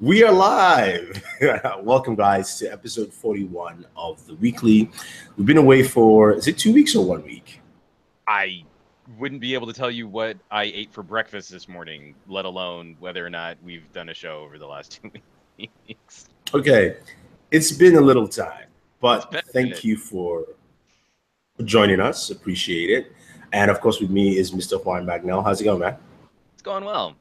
We are live. Welcome, guys, to episode 41 of the weekly. We've been away for, is it 2 weeks or 1 week? I wouldn't be able to tell you what I ate for breakfast this morning, let alone whether or not we've done a show over the last 2 weeks. Okay, it's been a little time, It's but been a thank minute. you for joining us. Appreciate it. And of course, with me is Mr. Juan Magnell. How's it going, man? It's going well.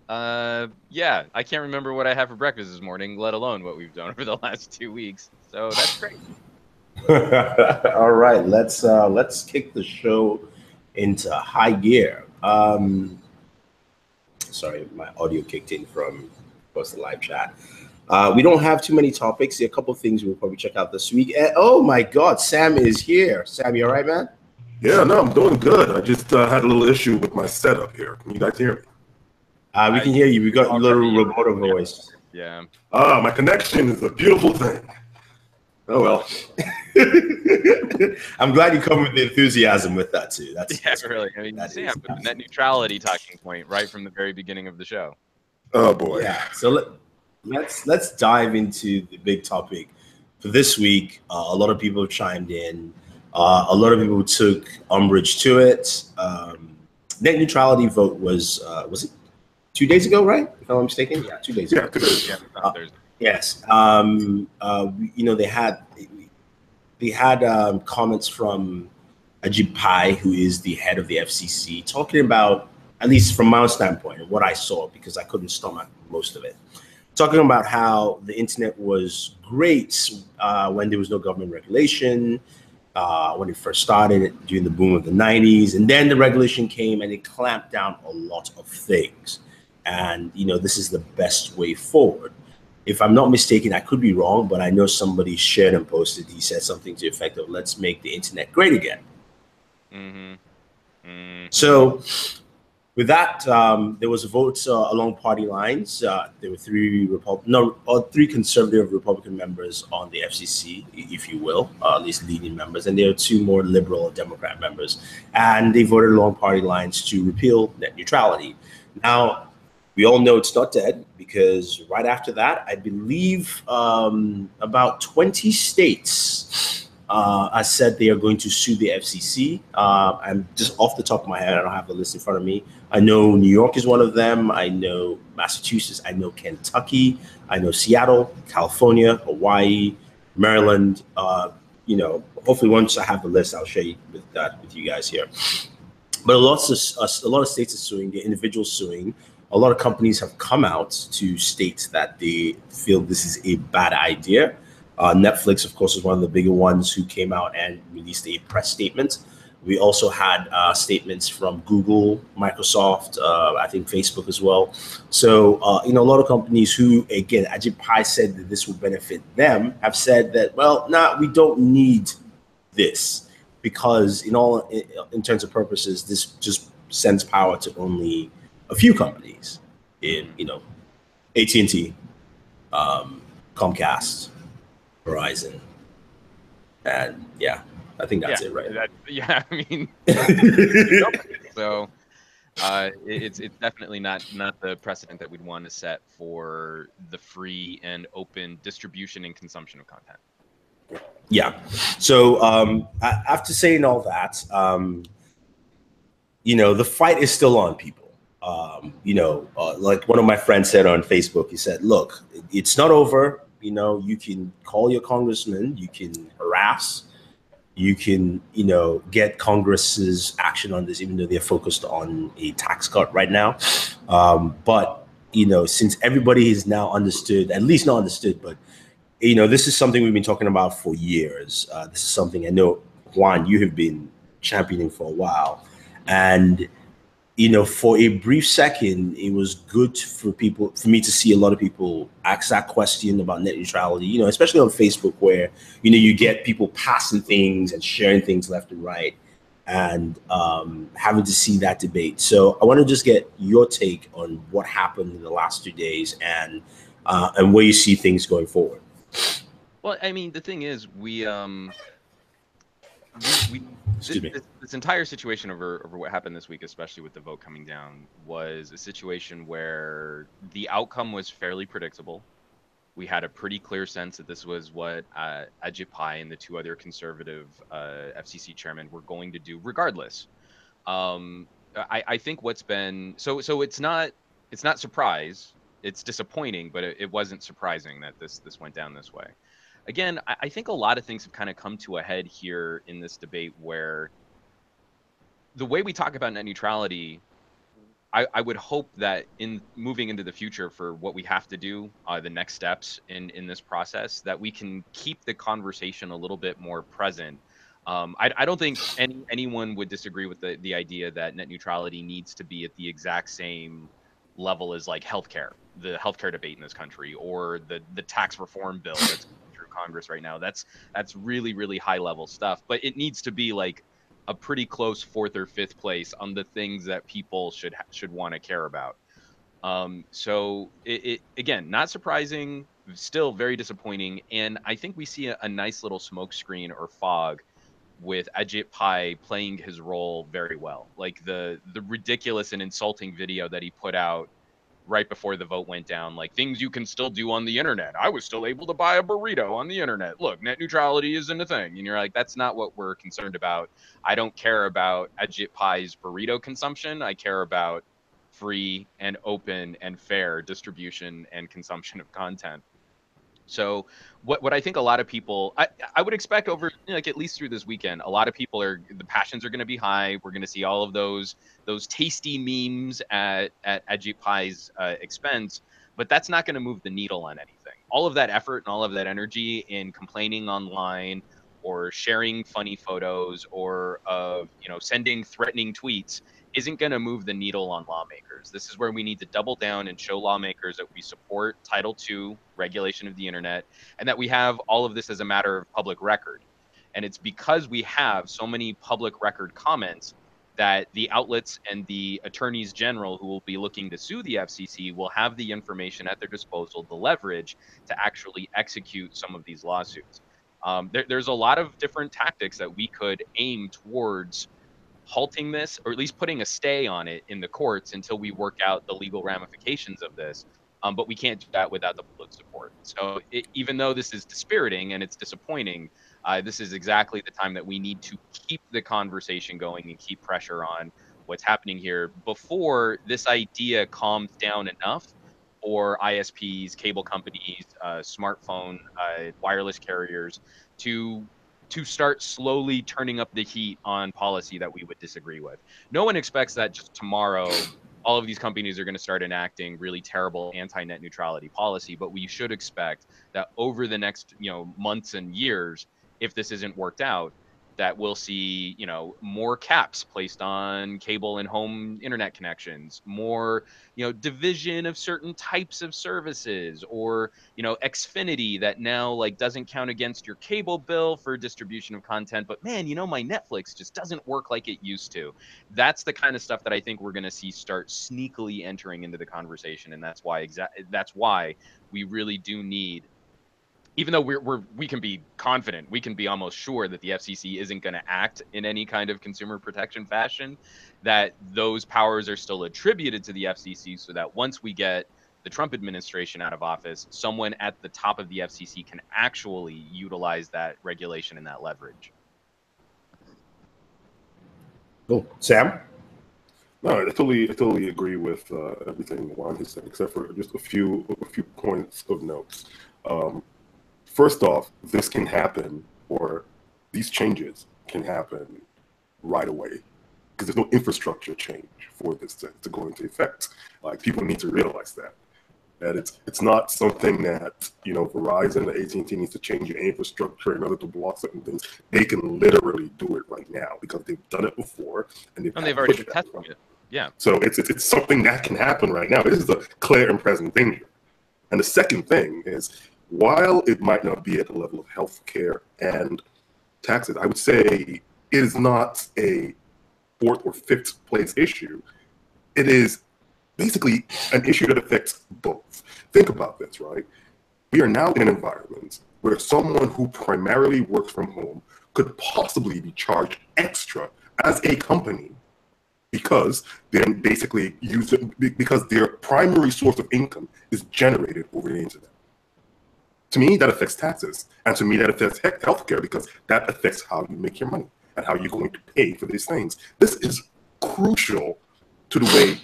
Yeah, I can't remember what I had for breakfast this morning, let alone what we've done over the last 2 weeks. So that's great. All right, let's kick the show into high gear. Sorry, my audio kicked in from, of course, the live chat. We don't have too many topics. There are a couple of things we'll probably check out this week. And, oh my God, Sam is here. Sam, you all right, man? Yeah, no, I'm doing good. I just had a little issue with my setup here. Can you guys hear me? We can hear you. We got your little roboto voice. Yeah. My connection is a beautiful thing. Oh well. I'm glad you come with the enthusiasm with that too. That's really. I mean, that Sam, is put the net neutrality talking point right from the very beginning of the show. Oh boy. Yeah. So let's dive into the big topic for this week. A lot of people have chimed in. A lot of people took umbrage to it. Net neutrality vote was it 2 days ago, right? If I'm not mistaken, yeah, 2 days ago. Yes. They had comments from Ajib Pai, who is the head of the FCC, talking about, at least from my standpoint, and what I saw, because I couldn't stomach most of it, talking about how the internet was great when there was no government regulation, when it first started during the boom of the 90s. And then the regulation came and it clamped down a lot of things. And, this is the best way forward. If I'm not mistaken, I could be wrong, but I know somebody shared and posted, he said something to the effect of, let's make the internet great again. Mm-hmm. Mm-hmm. So with that, there was a vote along party lines. There were three conservative Republican members on the FCC, if you will, at least leading members, and there are two more liberal Democrat members, and they voted along party lines to repeal net neutrality. Now, we all know it's not dead, because right after that, I believe about 20 states has said they are going to sue the FCC. I'm just off the top of my head, I don't have the list in front of me. I know New York is one of them. I know Massachusetts. I know Kentucky. I know Seattle, California, Hawaii, Maryland. Hopefully once I have the list, I'll share with you guys here. But a lot of states are suing. The individuals suing. A lot of companies have come out to state that they feel this is a bad idea. Netflix, of course, is one of the bigger ones who came out and released a press statement. We also had statements from Google, Microsoft, I think Facebook as well. So, a lot of companies who, again, Ajit Pai said that this will benefit them, have said that, well, we don't need this, because in terms of purposes, this just sends power to only a few companies, AT&T, Comcast, Verizon, and yeah, I think that's it, right? I mean, so it's definitely not the precedent that we'd want to set for the free and open distribution and consumption of content. Yeah. So after saying all that, the fight is still on, people. Like one of my friends said on Facebook, he said, look, it's not over. You can call your congressman, you can harass, you can, get Congress's action on this, even though they're focused on a tax cut right now. But, since everybody has now understood, at least not understood, but, this is something we've been talking about for years. This is something I know, Juan, you have been championing for a while. And, for a brief second, it was good for me to see a lot of people ask that question about net neutrality, especially on Facebook, where, you get people passing things and sharing things left and right, and having to see that debate. So I want to just get your take on what happened in the last 2 days and where you see things going forward. Well, I mean, the thing is, this entire situation over what happened this week, especially with the vote coming down, was a situation where the outcome was fairly predictable. We had a pretty clear sense that this was what Ajit Pai and the two other conservative FCC chairmen were going to do, regardless. I think what's been so it's not surprise. It's disappointing, but it wasn't surprising that this went down this way. Again, I think a lot of things have kind of come to a head here in this debate, where the way we talk about net neutrality, I would hope that in moving into the future for what we have to do, the next steps in this process, that we can keep the conversation a little bit more present. I don't think anyone would disagree with the idea that net neutrality needs to be at the exact same level as like healthcare, the healthcare debate in this country, or the tax reform bill that's going through Congress right now. That's really, really high level stuff, but it needs to be like a pretty close fourth or fifth place on the things that people should want to care about. So it again, not surprising, still very disappointing, and I think we see a nice little smokescreen or fog with Ajit Pai playing his role very well. Like the ridiculous and insulting video that he put out right before the vote went down, like things you can still do on the internet. I was still able to buy a burrito on the internet. Look, net neutrality isn't a thing. And you're like, that's not what we're concerned about. I don't care about Ajit Pai's burrito consumption. I care about free and open and fair distribution and consumption of content. So what I think a lot of people, I would expect over, like, at least through this weekend, a lot of people the passions are going to be high. We're going to see all of those tasty memes at Ajit Pai's expense, but that's not going to move the needle on anything. All of that effort and all of that energy in complaining online or sharing funny photos or of sending threatening tweets isn't going to move the needle on lawmakers. This is where we need to double down and show lawmakers that we support Title II regulation of the internet, and that we have all of this as a matter of public record. And it's because we have so many public record comments that the outlets and the attorneys general who will be looking to sue the FCC will have the information at their disposal, the leverage to actually execute some of these lawsuits. There's a lot of different tactics that we could aim towards halting this, or at least putting a stay on it in the courts until we work out the legal ramifications of this. But we can't do that without the public support. So even though this is dispiriting and it's disappointing, this is exactly the time that we need to keep the conversation going and keep pressure on what's happening here before this idea calms down enough for ISPs, cable companies, smartphone, wireless carriers to start slowly turning up the heat on policy that we would disagree with. No one expects that just tomorrow all of these companies are going to start enacting really terrible anti-net neutrality policy, but we should expect that over the next months and years, if this isn't worked out, that we'll see more caps placed on cable and home internet connections, more division of certain types of services, or Xfinity that now like doesn't count against your cable bill for distribution of content, but man, my Netflix just doesn't work like it used to. That's the kind of stuff that I think we're going to see start sneakily entering into the conversation, and that's why we really do need, even though we can be confident, we can be almost sure that the FCC isn't going to act in any kind of consumer protection fashion, that those powers are still attributed to the FCC, so that once we get the Trump administration out of office, someone at the top of the FCC can actually utilize that regulation and that leverage. Cool. Sam? No, I totally agree with everything Juan has said, except for just a few points of notes. First off, this can happen, or these changes can happen right away, because there's no infrastructure change for this to go into effect. Like, people need to realize that it's not something that Verizon or AT&T needs to change your infrastructure in order to block certain things. They can literally do it right now because they've done it before and they've already been testing it. Yeah. So it's something that can happen right now. This is a clear and present danger. And the second thing is, while it might not be at the level of healthcare and taxes, I would say it is not a fourth or fifth place issue. It is basically an issue that affects both. Think about this, right? We are now in an environment where someone who primarily works from home could possibly be charged extra as a company because they're basically because their primary source of income is generated over the internet. To me, that affects taxes. And to me, that affects healthcare, because that affects how you make your money and how you're going to pay for these things. This is crucial to the way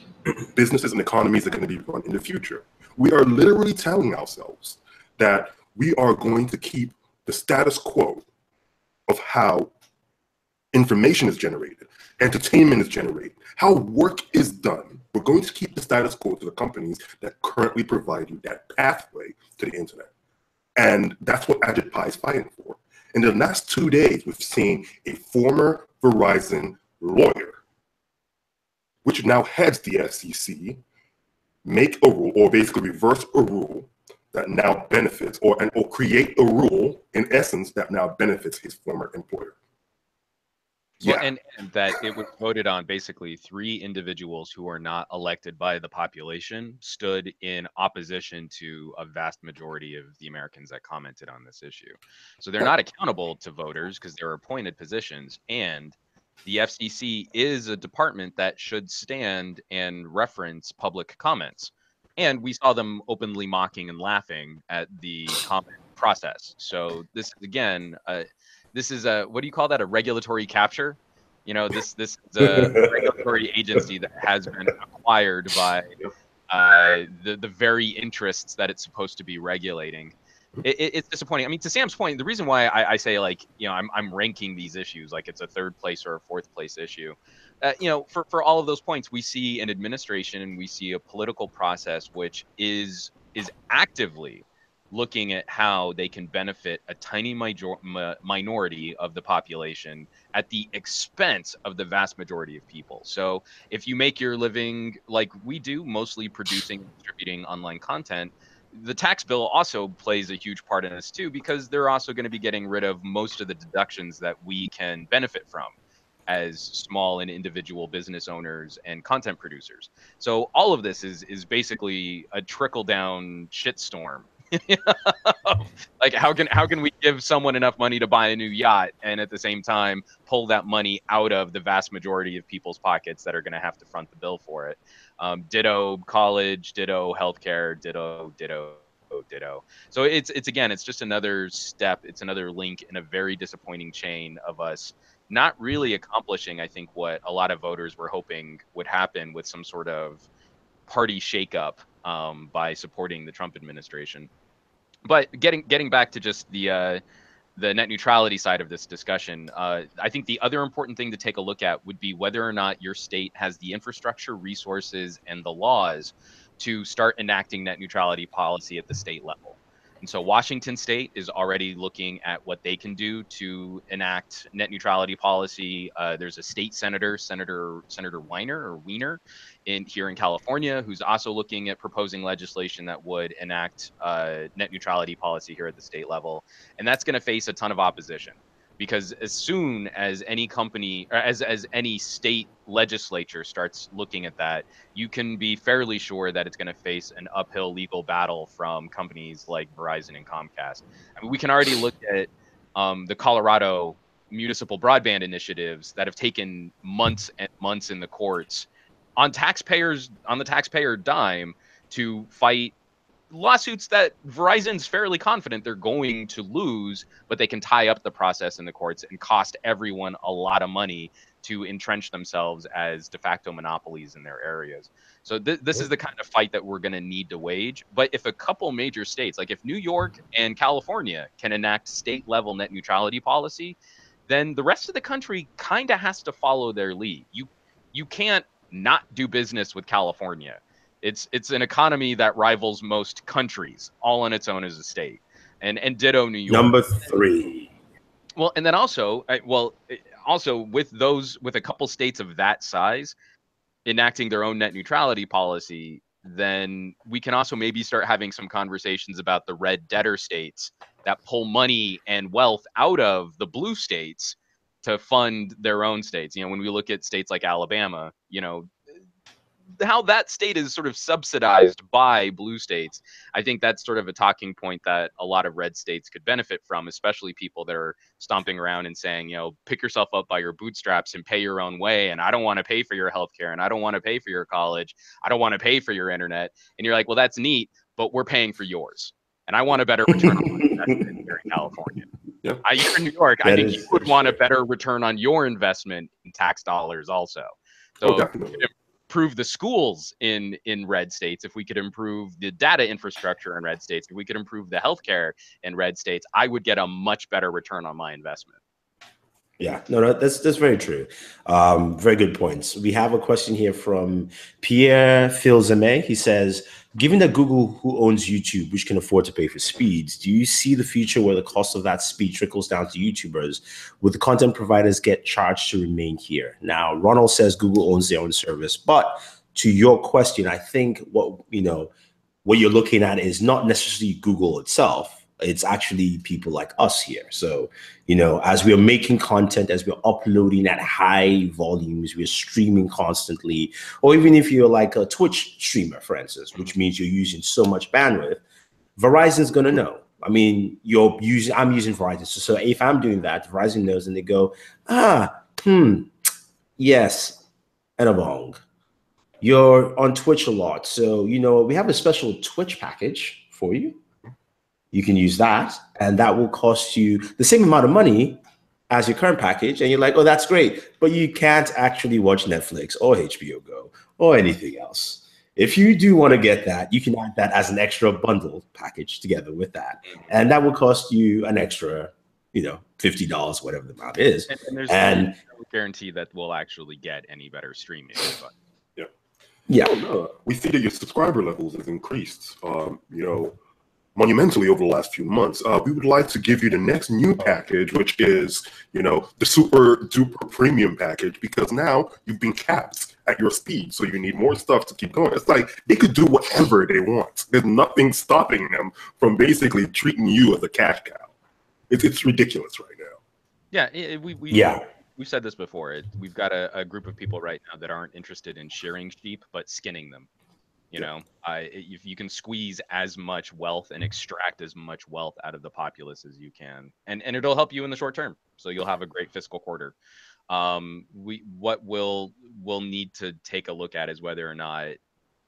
businesses and economies are going to be run in the future. We are literally telling ourselves that we are going to keep the status quo of how information is generated, entertainment is generated, how work is done. We're going to keep the status quo to the companies that currently provide you that pathway to the internet. And that's what Ajit Pai is fighting for. In the last 2 days, we've seen a former Verizon lawyer, which now heads the FCC, make a rule, or basically reverse a rule that now benefits, or create a rule, in essence, that now benefits his former employer. Well, and that it was voted on. Basically, 3 individuals who are not elected by the population stood in opposition to a vast majority of the Americans that commented on this issue. So they're not accountable to voters because they're appointed positions. And the FCC is a department that should stand and reference public comments. And we saw them openly mocking and laughing at the comment process. So this is, again, this is a, what do you call that? A regulatory capture. You know, this is a regulatory agency that has been acquired by the very interests that it's supposed to be regulating. It's disappointing. I mean, to Sam's point, the reason why I say, like, you know, I'm ranking these issues like it's a 3rd place or a 4th place issue. You know, for all of those points, we see an administration and we see a political process which is actively looking at how they can benefit a tiny minority of the population at the expense of the vast majority of people. So if you make your living like we do, mostly producing and distributing online content, the tax bill also plays a huge part in this too, because they're also going to be getting rid of most of the deductions that we can benefit from as small and individual business owners and content producers. So all of this is basically a trickle down shitstorm. Like, how can we give someone enough money to buy a new yacht and at the same time pull that money out of the vast majority of people's pockets that are going to have to front the bill for it? Ditto college, ditto healthcare, ditto. So it's again, it's just another step. It's another link in a very disappointing chain of us not really accomplishing, I think, what a lot of voters were hoping would happen with some sort of party shakeup by supporting the Trump administration. But getting back to just the net neutrality side of this discussion, I think the other important thing to take a look at would be whether or not your state has the infrastructure, resources, and the laws to start enacting net neutrality policy at the state level. And so Washington State is already looking at what they can do to enact net neutrality policy. There's a state senator, Senator Weiner, in here in California, who's also looking at proposing legislation that would enact net neutrality policy here at the state level. And that's going to face a ton of opposition, because as soon as any company, or as any state legislature starts looking at that, you can be fairly sure that it's going to face an uphill legal battle from companies like Verizon and Comcast. I mean, we can already look at the Colorado municipal broadband initiatives that have taken months and months in the courts on the taxpayer dime to fight lawsuits that Verizon's fairly confident they're going to lose, but they can tie up the process in the courts and cost everyone a lot of money to entrench themselves as de facto monopolies in their areas. So this is the kind of fight that we're going to need to wage. But if a couple major states, like if New York and California can enact state level net neutrality policy, then the rest of the country kind of has to follow their lead. You can't not do business with California. It's an economy that rivals most countries, all on its own as a state, and ditto New York. Number 3. Well, and then also, also with a couple states of that size enacting their own net neutrality policy, then we can also maybe start having some conversations about the red debtor states that pull money and wealth out of the blue states to fund their own states. You know, when we look at states like Alabama, you know, how that state is sort of subsidized by blue states. I think that's sort of a talking point that a lot of red states could benefit from, especially people that are stomping around and saying, you know, pick yourself up by your bootstraps and pay your own way. And I don't want to pay for your healthcare, and I don't want to pay for your college. I don't want to pay for your internet. And you're like, well, that's neat, but we're paying for yours. and I want a better return on my investment here in California. Yeah. You're in New York. I think you would want a better return on your investment in tax dollars also. So definitely. Improve the schools in red states, if we could improve the data infrastructure in red states, if we could improve the healthcare in red states, I would get a much better return on my investment. Yeah, no, that's very true. Very good points. We have a question here from Pierre Filzame. He says, given that Google, who owns YouTube, which can afford to pay for speeds, do you see the future where the cost of that speed trickles down to YouTubers? Would the content providers get charged to remain here? Now, Ronald says Google owns their own service, but to your question, I think what you're looking at is not necessarily Google itself. It's actually people like us here. So, as we're making content, as we're uploading at high volumes, we're streaming constantly, or even if you're like a Twitch streamer, for instance, which means you're using so much bandwidth, Verizon's going to know. I mean, I'm using Verizon. So if I'm doing that, Verizon knows and they go, yes, and a bong. You're on Twitch a lot. So, we have a special Twitch package for you. You can use that, and that will cost you the same amount of money as your current package. And you're like, oh, that's great. But you can't actually watch Netflix or HBO Go or anything else. If you do want to get that, you can add that as an extra bundle package together with that. And that will cost you an extra, $50, whatever the amount is. And there's no guarantee that we'll actually get any better streaming. But. Yeah. We see that your subscriber levels has increased, monumentally over the last few months. We would like to give you the next new package, which is, the super duper premium package, because now you've been capped at your speed. So you need more stuff to keep going. It's like they could do whatever they want. There's nothing stopping them from basically treating you as a cash cow. It's ridiculous right now. Yeah, we've said this before. We've got a group of people right now that aren't interested in shearing sheep, but skinning them. If you can squeeze as much wealth and extract as much wealth out of the populace as you can, and it'll help you in the short term. So you'll have a great fiscal quarter. What we'll need to take a look at is whether or not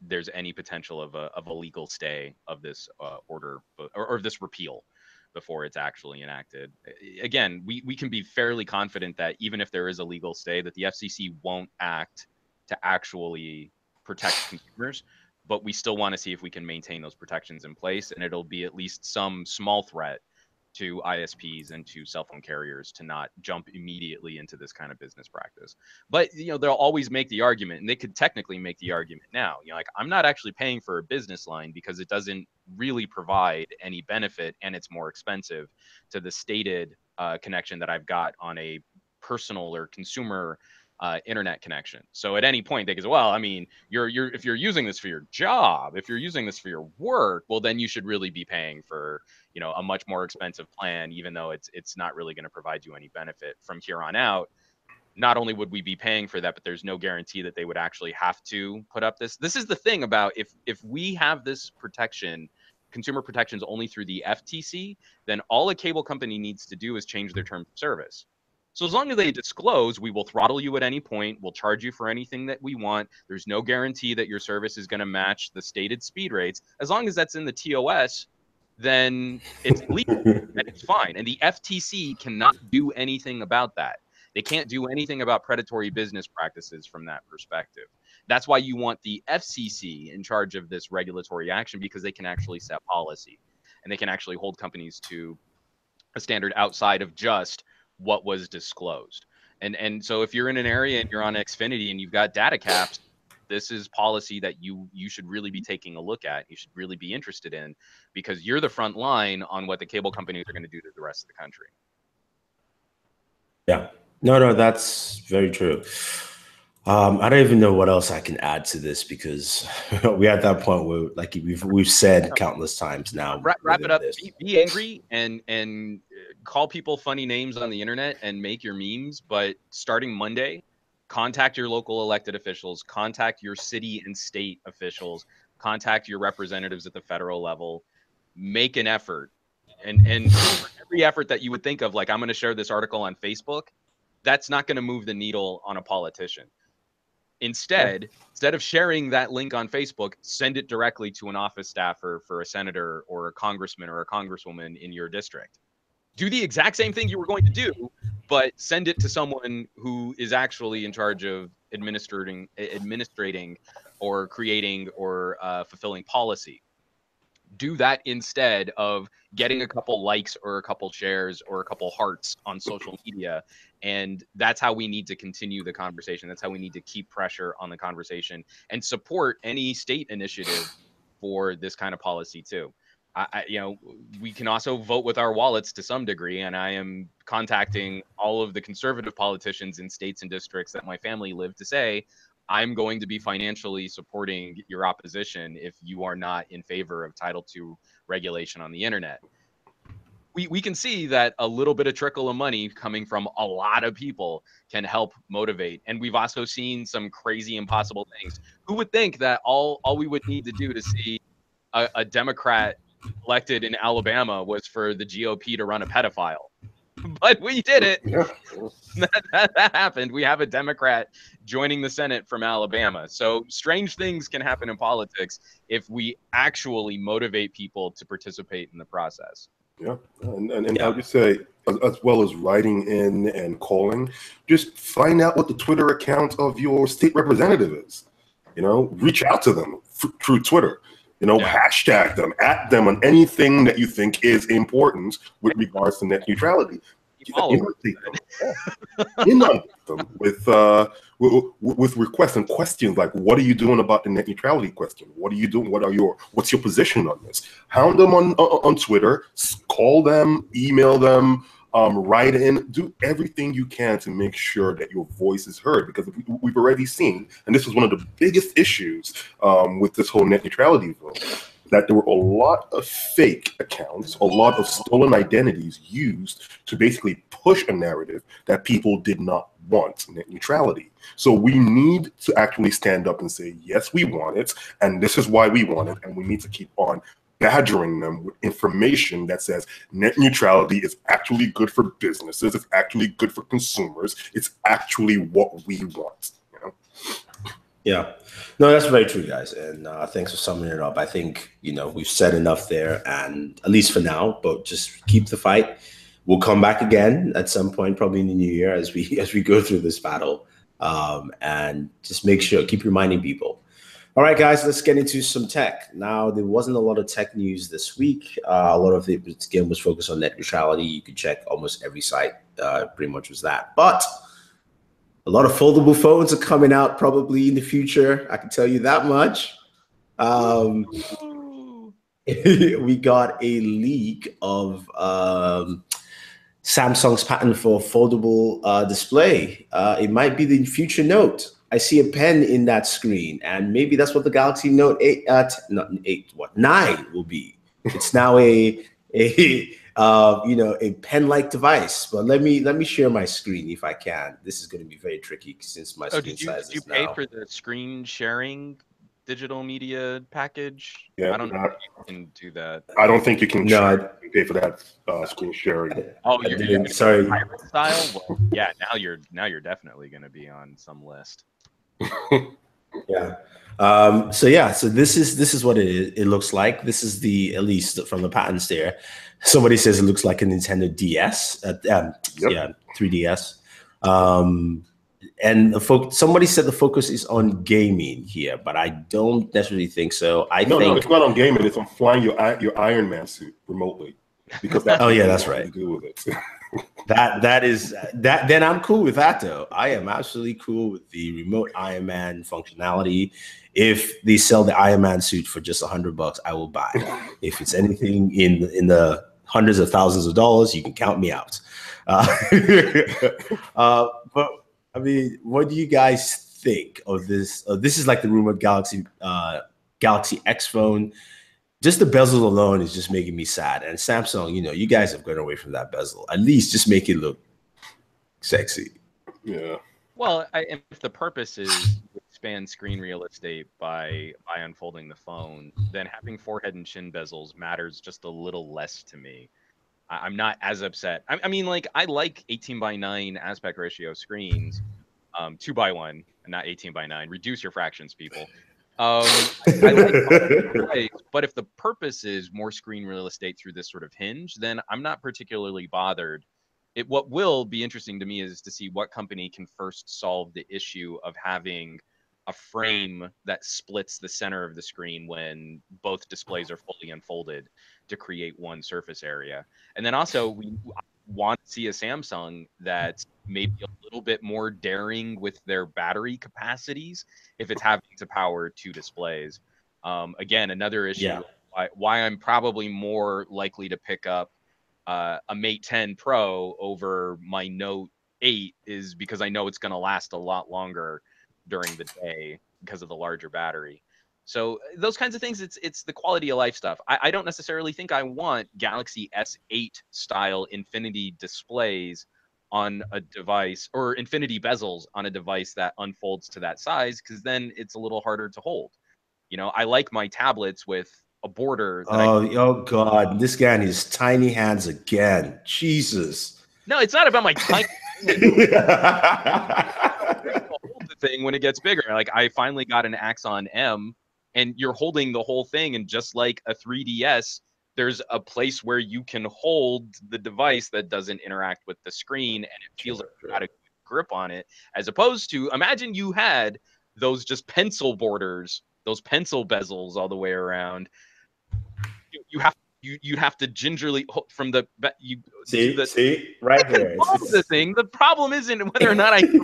there's any potential of a legal stay of this order or this repeal before it's actually enacted. Again, we can be fairly confident that even if there is a legal stay, that the FCC won't act to actually protect consumers. But we still want to see if we can maintain those protections in place, and it'll be at least some small threat to ISPs and to cell phone carriers to not jump immediately into this kind of business practice. But they'll always make the argument, and they could technically make the argument now. Like, I'm not actually paying for a business line because it doesn't really provide any benefit, and it's more expensive to the stated connection that I've got on a personal or consumer internet connection. So at any point they go, well, I mean, if you're using this for your job, if you're using this for your work, well, then you should really be paying for, a much more expensive plan, even though it's not really going to provide you any benefit from here on out. Not only would we be paying for that, but there's no guarantee that they would actually have to put up this. This is the thing about if we have this protection, consumer protections only through the FTC, then all a cable company needs to do is change their terms of service. So as long as they disclose, we will throttle you at any point. We'll charge you for anything that we want. There's no guarantee that your service is going to match the stated speed rates. As long as that's in the TOS, then it's legal and it's fine. And the FTC cannot do anything about that. They can't do anything about predatory business practices from that perspective. That's why you want the FCC in charge of this regulatory action, because they can actually set policy and they can actually hold companies to a standard outside of just what was disclosed. And so if you're in an area and you're on Xfinity and you've got data caps, this is policy that you should really be taking a look at. You should really be interested in, because you're the front line on what the cable companies are going to do to the rest of the country. Yeah, no, that's very true. I don't even know what else I can add to this, because we're at that point where, like we've said countless times now. Wrap it up. Be angry and call people funny names on the internet and make your memes. But starting Monday, contact your local elected officials, contact your city and state officials, contact your representatives at the federal level. Make an effort, and every effort that you would think of, like, I'm going to share this article on Facebook, that's not going to move the needle on a politician. Instead of sharing that link on Facebook, send it directly to an office staffer for a senator or a congressman or a congresswoman in your district. Do the exact same thing you were going to do, but send it to someone who is actually in charge of administrating or creating or fulfilling policy. Do that instead of getting a couple likes or a couple shares or a couple hearts on social media. And that's how we need to continue the conversation. That's how we need to keep pressure on the conversation and support any state initiative for this kind of policy too. We can also vote with our wallets to some degree, and I am contacting all of the conservative politicians in states and districts that my family live to say, I'm going to be financially supporting your opposition if you are not in favor of Title II regulation on the internet. We can see that a little bit of trickle of money coming from a lot of people can help motivate. And we've also seen some crazy, impossible things. Who would think that all we would need to do to see a Democrat elected in Alabama was for the GOP to run a pedophile? But we did it. Yeah. that happened. We have a Democrat joining the Senate from Alabama. So strange things can happen in politics if we actually motivate people to participate in the process. Yeah, and I would say, as well as writing in and calling, just find out what the Twitter account of your state representative is. Reach out to them through Twitter. Hashtag them, at them on anything that you think is important with regards to net neutrality. Inundate them with requests and questions like, what are you doing about the net neutrality question? What are you doing? What's your position on this? Hound them on Twitter, call them, email them, write in, do everything you can to make sure that your voice is heard, because we've already seen, and this is one of the biggest issues with this whole net neutrality vote, that there were a lot of fake accounts, a lot of stolen identities used to basically push a narrative that people did not want net neutrality. So we need to actually stand up and say, yes, we want it, and this is why we want it, and we need to keep on badgering them with information that says net neutrality is actually good for businesses, it's actually good for consumers, it's actually what we want. Yeah, no, that's very true, guys. And thanks for summing it up. I think, we've said enough there, and at least for now, but just keep the fight. We'll come back again at some point, probably in the new year, as we go through this battle, and just make sure, keep reminding people. All right, guys, let's get into some tech. Now, there wasn't a lot of tech news this week. A lot of it, again, was focused on net neutrality. You could check almost every site, pretty much was that. But a lot of foldable phones are coming out probably in the future. I can tell you that much. We got a leak of Samsung's patent for foldable display. It might be the future Note. I see a pen in that screen, and maybe that's what the Galaxy Note 9 will be. It's now a pen-like device. But let me share my screen if I can. This is going to be very tricky since my screen size is now. Did you pay for the screen sharing digital media package? Yeah, I don't know if you can do that. I don't think you can. Pay for that screen sharing. Oh, you're sorry. Pirate style? Well, yeah. Now you're definitely going to be on some list. Yeah. So this is what it looks like. This is at least from the patents there. Somebody says it looks like a Nintendo DS. Yeah, 3DS. And somebody said the focus is on gaming here, but I don't necessarily think so. No, it's not on gaming. It's on flying your Iron Man suit remotely. Because that's that's right. To do with it. Then I'm cool with that, though. I am absolutely cool with the remote Iron Man functionality. If they sell the Iron Man suit for just $100, I will buy. If it's anything in the hundreds of thousands of dollars, you can count me out. But I mean, what do you guys think of this? This is like the rumored Galaxy X phone. Just the bezel alone is just making me sad. And Samsung, you guys have gone away from that bezel. At least just make it look sexy. Yeah. Well, if the purpose is to expand screen real estate by unfolding the phone, then having forehead and chin bezels matters just a little less to me. I'm not as upset. I mean, like, I like 18:9 aspect ratio screens. 2x1, not 18x9. Reduce your fractions, people. I like but if the purpose is more screen real estate through this sort of hinge, then I'm not particularly bothered. What will be interesting to me is to see what company can first solve the issue of having a frame that splits the center of the screen when both displays are fully unfolded to create one surface area. And then also we want to see a Samsung that's maybe a little bit more daring with their battery capacities if it's having to power two displays. Again, another issue why I'm probably more likely to pick up a Mate 10 Pro over my Note 8 is because I know it's going to last a lot longer during the day because of the larger battery. So those kinds of things, it's the quality of life stuff. I don't necessarily think I want Galaxy S8 style infinity displays on a device, or infinity bezels on a device that unfolds to that size, because then it's a little harder to hold. You know, I like my tablets with a border that oh God, this guy and his tiny hands again. Jesus. No, it's not about my tiny hold the thing when it gets bigger. Like, I finally got an Axon M, and you're holding the whole thing, and just like a 3DS, there's a place where you can hold the device that doesn't interact with the screen, and it feels like you got a grip on it, as opposed to, imagine you had those just pencil borders, those pencil bezels all the way around. You'd have to gingerly from the see right there. It's the thing. The problem isn't whether or not I can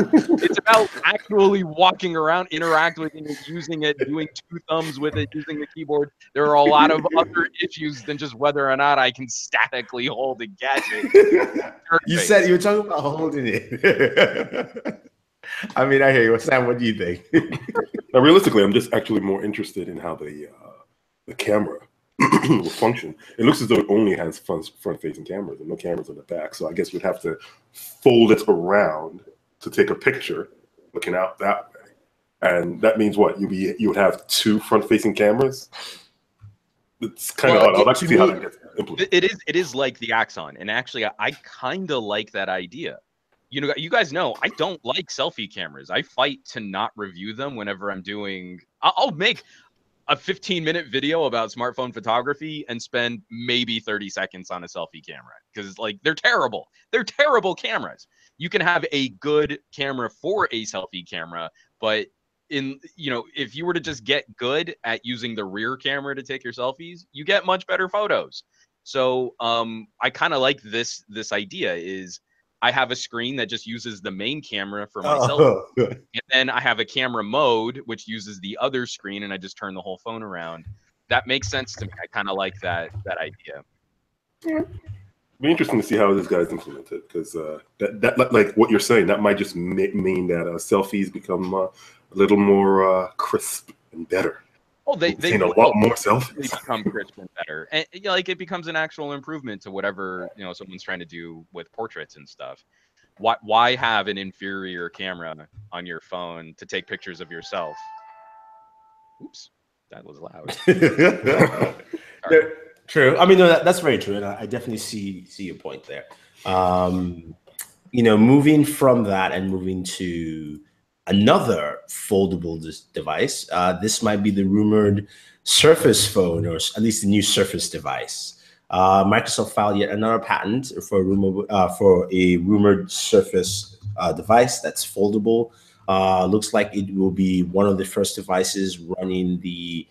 it's about actually walking around, interacting with it, using it, doing two thumbs with it, using the keyboard. There are a lot of other issues than just whether or not I can statically hold a gadget. You said you were talking about holding it. I mean, I hear you. Sam, what do you think? Now, realistically, I'm just actually more interested in how the camera will function. It looks as though it only has front-facing cameras and no cameras on the back. So I guess you'd have to fold it around to take a picture looking out that way. And that means what? You would have two front-facing cameras? It's kind of odd. I'd like to see how that gets implemented. It is like the Axon. And actually, I kind of like that idea. You know, you guys know I don't like selfie cameras. I fight to not review them whenever I'm doing. I'll make a 15-minute video about smartphone photography and spend maybe 30 seconds on a selfie camera, because like they're terrible. They're terrible cameras. You can have a good camera for a selfie camera, but if you were to just get good at using the rear camera to take your selfies, you get much better photos. So I kind of like this idea is, I have a screen that just uses the main camera for myself. And then I have a camera mode, which uses the other screen, and I just turn the whole phone around. That makes sense to me. I kind of like that idea. Yeah. Be interesting to see how this guy's implemented, because that like what you're saying, that might just mean that selfies become a little more crisp and better. Oh, they a lot more selfies. They become crisp and better, and like it becomes an actual improvement to whatever someone's trying to do with portraits and stuff. Why have an inferior camera on your phone to take pictures of yourself? Oops, that was loud. True. I mean, no, that's very true, and I definitely see your point there. Moving from that and moving to another foldable device. This might be the rumored Surface phone, or at least the new Surface device. Microsoft filed yet another patent for a rumored Surface device that's foldable. Looks like it will be one of the first devices running the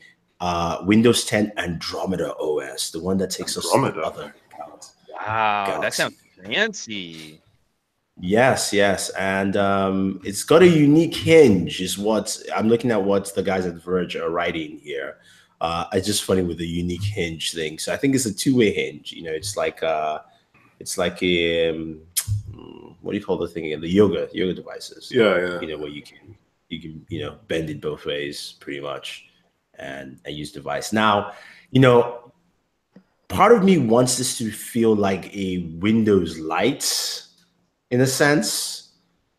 Windows 10 Andromeda OS, the one that takes us to other accounts. Wow, Galaxy. That sounds fancy. Yes, and it's got a unique hinge. Is what I'm looking at. What the guys at Verge are writing here. It's just funny with the unique hinge thing. So I think it's a two-way hinge. It's like a what do you call the thing again? The yoga devices. Yeah. Where you can bend it both ways pretty much, and use device. Now, part of me wants this to feel like a Windows Lite. In a sense,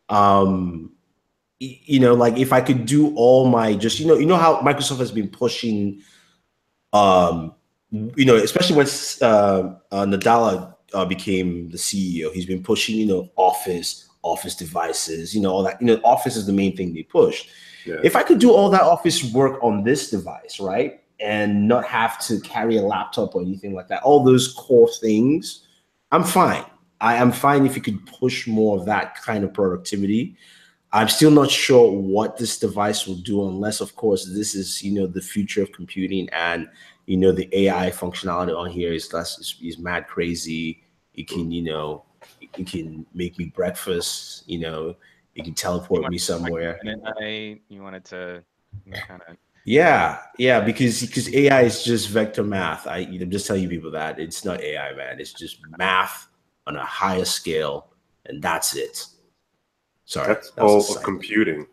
like if I could do all my just, how Microsoft has been pushing, especially when Nadella became the CEO, he's been pushing, office devices, all that. Office is the main thing they pushed. Yeah. If I could do all that office work on this device, right, and not have to carry a laptop or anything like that, all those core things, I'm fine. I am fine if you could push more of that kind of productivity. I'm still not sure what this device will do, unless, of course, this is, the future of computing, and, the AI functionality on here is mad crazy. It can, it can make me breakfast, it can teleport me somewhere. You wanted to kind of. Yeah, because AI is just vector math. I'm just telling you people that it's not AI, man. It's just math on a higher scale, and that's it. Sorry, that's all of computing.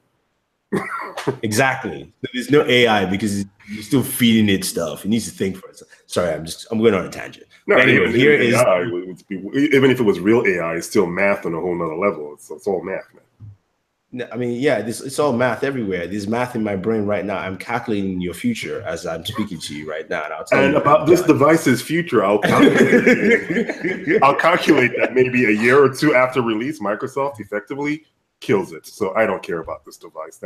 Exactly. There's no AI because you're still feeding it stuff. It needs to think for itself. Sorry, I'm going on a tangent. No, anyway, here is AI. Even if it was real AI, it's still math on a whole nother level. It's all math, man. I mean, yeah, it's all math everywhere. There's math in my brain right now. I'm calculating your future as I'm speaking to you right now. And I'll tell you about this device's future, I'll calculate that maybe a year or two after release, Microsoft effectively kills it. So I don't care about this device.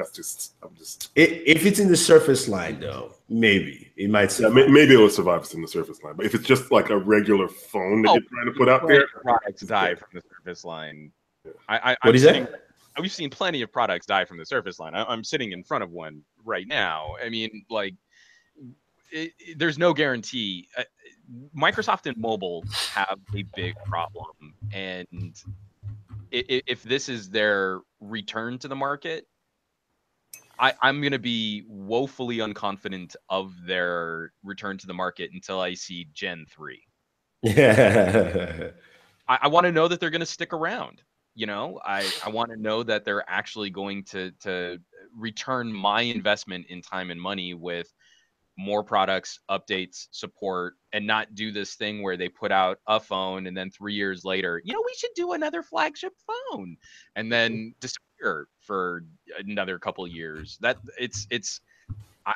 If it's in the Surface line, though, maybe it might survive. Yeah, maybe it will survive in the Surface line. But if it's just like a regular phone that you're trying to put out there, products die from the Surface line. What is that? We've seen plenty of products die from the Surface line. I'm sitting in front of one right now. I mean, like, there's no guarantee. Microsoft and mobile have a big problem, and if this is their return to the market, I'm going to be woefully unconfident of their return to the market until I see Gen 3. Yeah. I want to know that they're going to stick around. I want to know that they're actually going to return my investment in time and money with more products, updates, support, and not do this thing where they put out a phone and then 3 years later, we should do another flagship phone, and then disappear for another couple of years.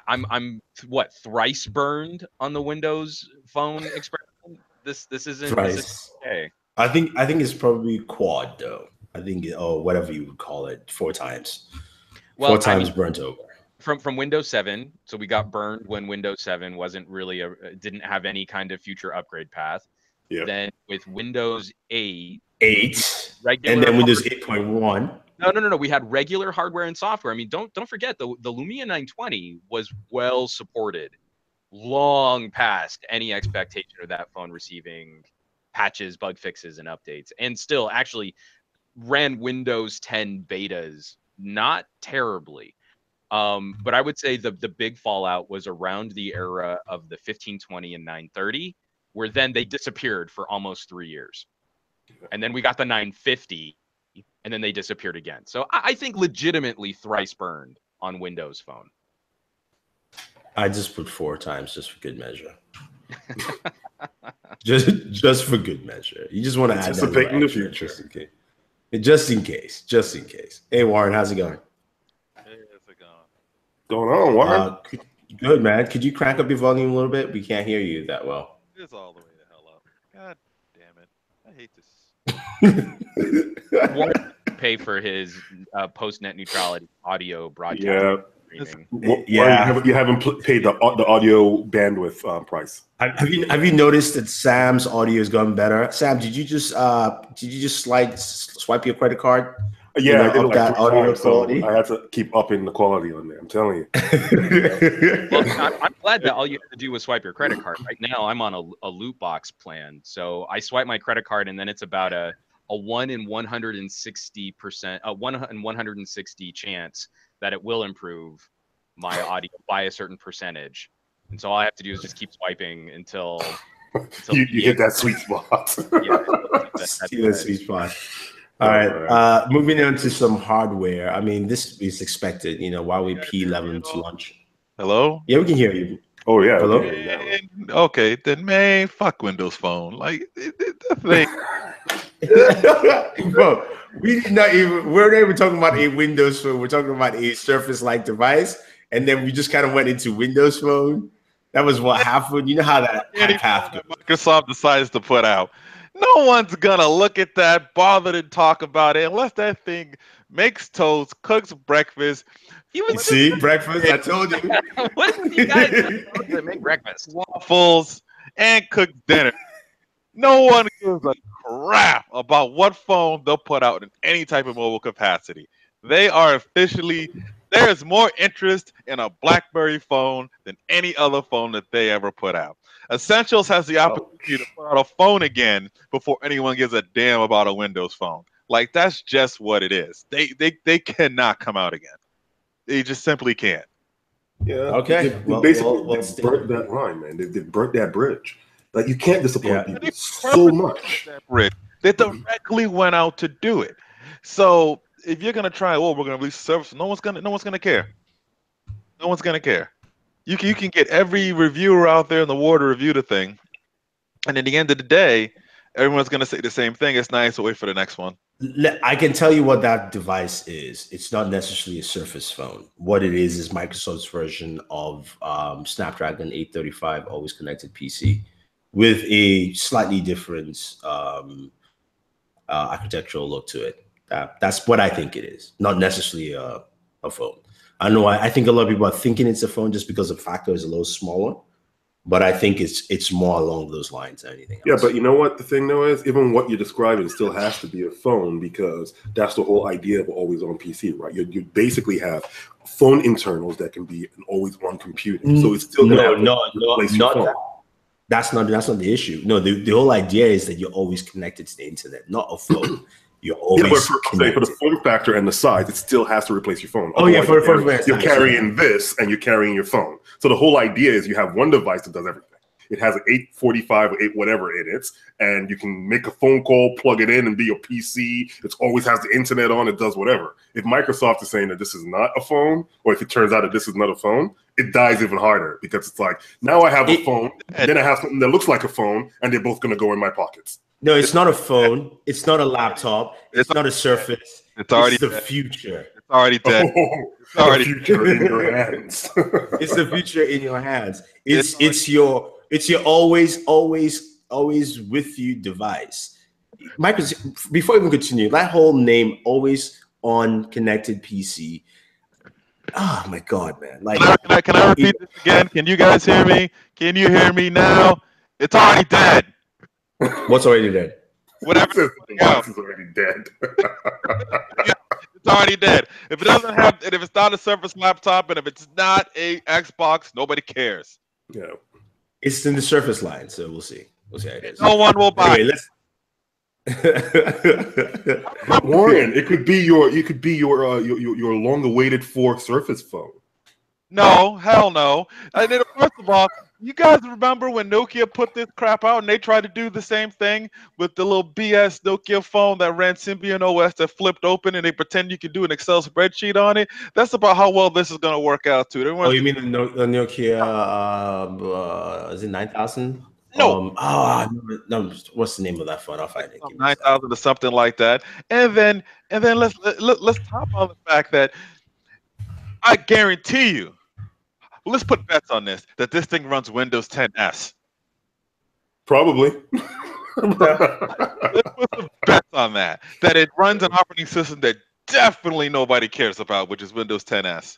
I'm what, thrice burned on the Windows Phone experiment. This isn't Thrice. This is okay. I think it's probably quad though. I think whatever you would call it, 4 times. Well, 4 times burnt over. From Windows 7, so we got burned when Windows 7 wasn't really didn't have any kind of future upgrade path. Yeah. Then with Windows 8, and then Windows 8.1. No. We had regular hardware and software. I mean, don't forget the Lumia 920 was well supported, long past any expectation of that phone receiving patches, bug fixes, and updates, and still actually ran Windows 10 betas not terribly. But I would say the big fallout was around the era of the 1520 and 930, where then they disappeared for almost 3 years. And then we got the 950, and then they disappeared again. So I think legitimately thrice burned on Windows Phone. I just put 4 times just for good measure. just for good measure. You just want to anticipate in the future. Just in case. Hey, Warren, how's it going? Hey, how's it going on, Warren? Good, man. Could you crank up your volume a little bit? We can't hear you that well. It's all the way the hell up. God damn it. I hate this. Warren pay for his post-net neutrality audio broadcast. Yeah. You haven't paid the audio bandwidth price. Have you noticed that Sam's audio has gotten better? Sam, did you just swipe your credit card? Yeah, I did like that audio quality. So I had to keep upping the quality on there. I'm telling you. Well, I'm glad that all you have to do was swipe your credit card. Right now, I'm on a loot box plan, so I swipe my credit card, and then it's about a 1 in 160%, 1 in 160 chance that it will improve my audio by a certain percentage. And so all I have to do is just keep swiping until you hit that sweet spot. Yeah, that sweet spot. All right. Moving on to some hardware. I mean, this is expected, Huawei P11 to launch. Hello? Yeah, we can hear you. Oh, yeah. Hello? Okay, then man, fuck Windows Phone. Like, the thing. Bro, we're not even talking about a Windows Phone. We're talking about a Surface-like device, and then we just kind of went into Windows Phone. That was what happened. You know how that path goes. Microsoft decides to put out. No one's gonna look at that, bother to talk about it, unless that thing makes toast, cooks breakfast, You see, breakfast. I told you. What did you guys do to make breakfast? waffles, and cooks dinner. No one gives a crap about what phone they'll put out in any type of mobile capacity. They are officially, there is more interest in a BlackBerry phone than any other phone that they ever put out. Essentials has the opportunity to put out a phone again before anyone gives a damn about a Windows phone. Like, that's just what it is. They cannot come out again. They just simply can't. Yeah. Okay. They Well, basically well, they burnt that line, man. They burnt that bridge. Like, you can't disappoint Yeah. people so much. That bridge. They directly went out to do it. So if you're gonna try, oh, we're gonna release a service, no one's gonna care. No one's gonna care. You can get every reviewer out there in the war to review the thing, and at the end of the day, everyone's gonna say the same thing. It's nice to wait for the next one. I can tell you what that device is. It's not necessarily a Surface phone. What it is Microsoft's version of Snapdragon 835 always connected PC with a slightly different architectural look to it. That's what I think it is. Not necessarily a phone. I know. I think a lot of people are thinking it's a phone just because the factor is a little smaller. But I think it's more along those lines than anything else. Yeah, but you know what the thing though is, even what you're describing still has to be a phone, because that's the whole idea of always on PC, right? You basically have phone internals that can be an always on computing, so it's still not that. That's not the issue. No, the whole idea is that you're always connected to the internet, not a phone. You're always for the form factor and the size, it still has to replace your phone. Oh, otherwise, yeah, you're carrying this and you're carrying your phone. So the whole idea is you have one device that does everything. It has an 845 or 8 whatever it is, and you can make a phone call, plug it in, and be your PC. It always has the internet on. It does whatever. If Microsoft is saying that this is not a phone, or if it turns out that this is not a phone, it dies even harder, because it's like, now I have a phone, then I have something that looks like a phone, and they're both going to go in my pockets. No, it's not a phone. It's not a laptop. It's not a Surface. It's already the future. It's already dead. It's already the future in your hands. It's the future in your hands. It's your always with you device. Microsoft, before we even continue, that whole name, always on connected PC. Oh my God, man! Like, can I repeat this again? Can you guys hear me? Can you hear me now? It's already dead. What's already dead? Whatever. The device is already dead. It's already dead. If it doesn't have, and if it's not a Surface laptop, and if it's not a Xbox, nobody cares. Yeah, it's in the Surface line, so we'll see. We'll see how it is. No one will buy. Anyway, Warren, it could be your long-awaited for Surface phone. No, hell no. I mean, first of all, you guys remember when Nokia put this crap out and they tried to do the same thing with the little BS Nokia phone that ran Symbian OS that flipped open and they pretend you could do an Excel spreadsheet on it? That's about how well this is going to work out too. Oh, you mean the Nokia? Is it 9000? No. No. What's the name of that phone? I'll find it. 9000 or something like that. And then let's top on the fact that I guarantee you. Let's put bets on this, that this thing runs Windows 10S. Probably. Let's put some bets on that it runs an operating system that definitely nobody cares about, which is Windows 10S.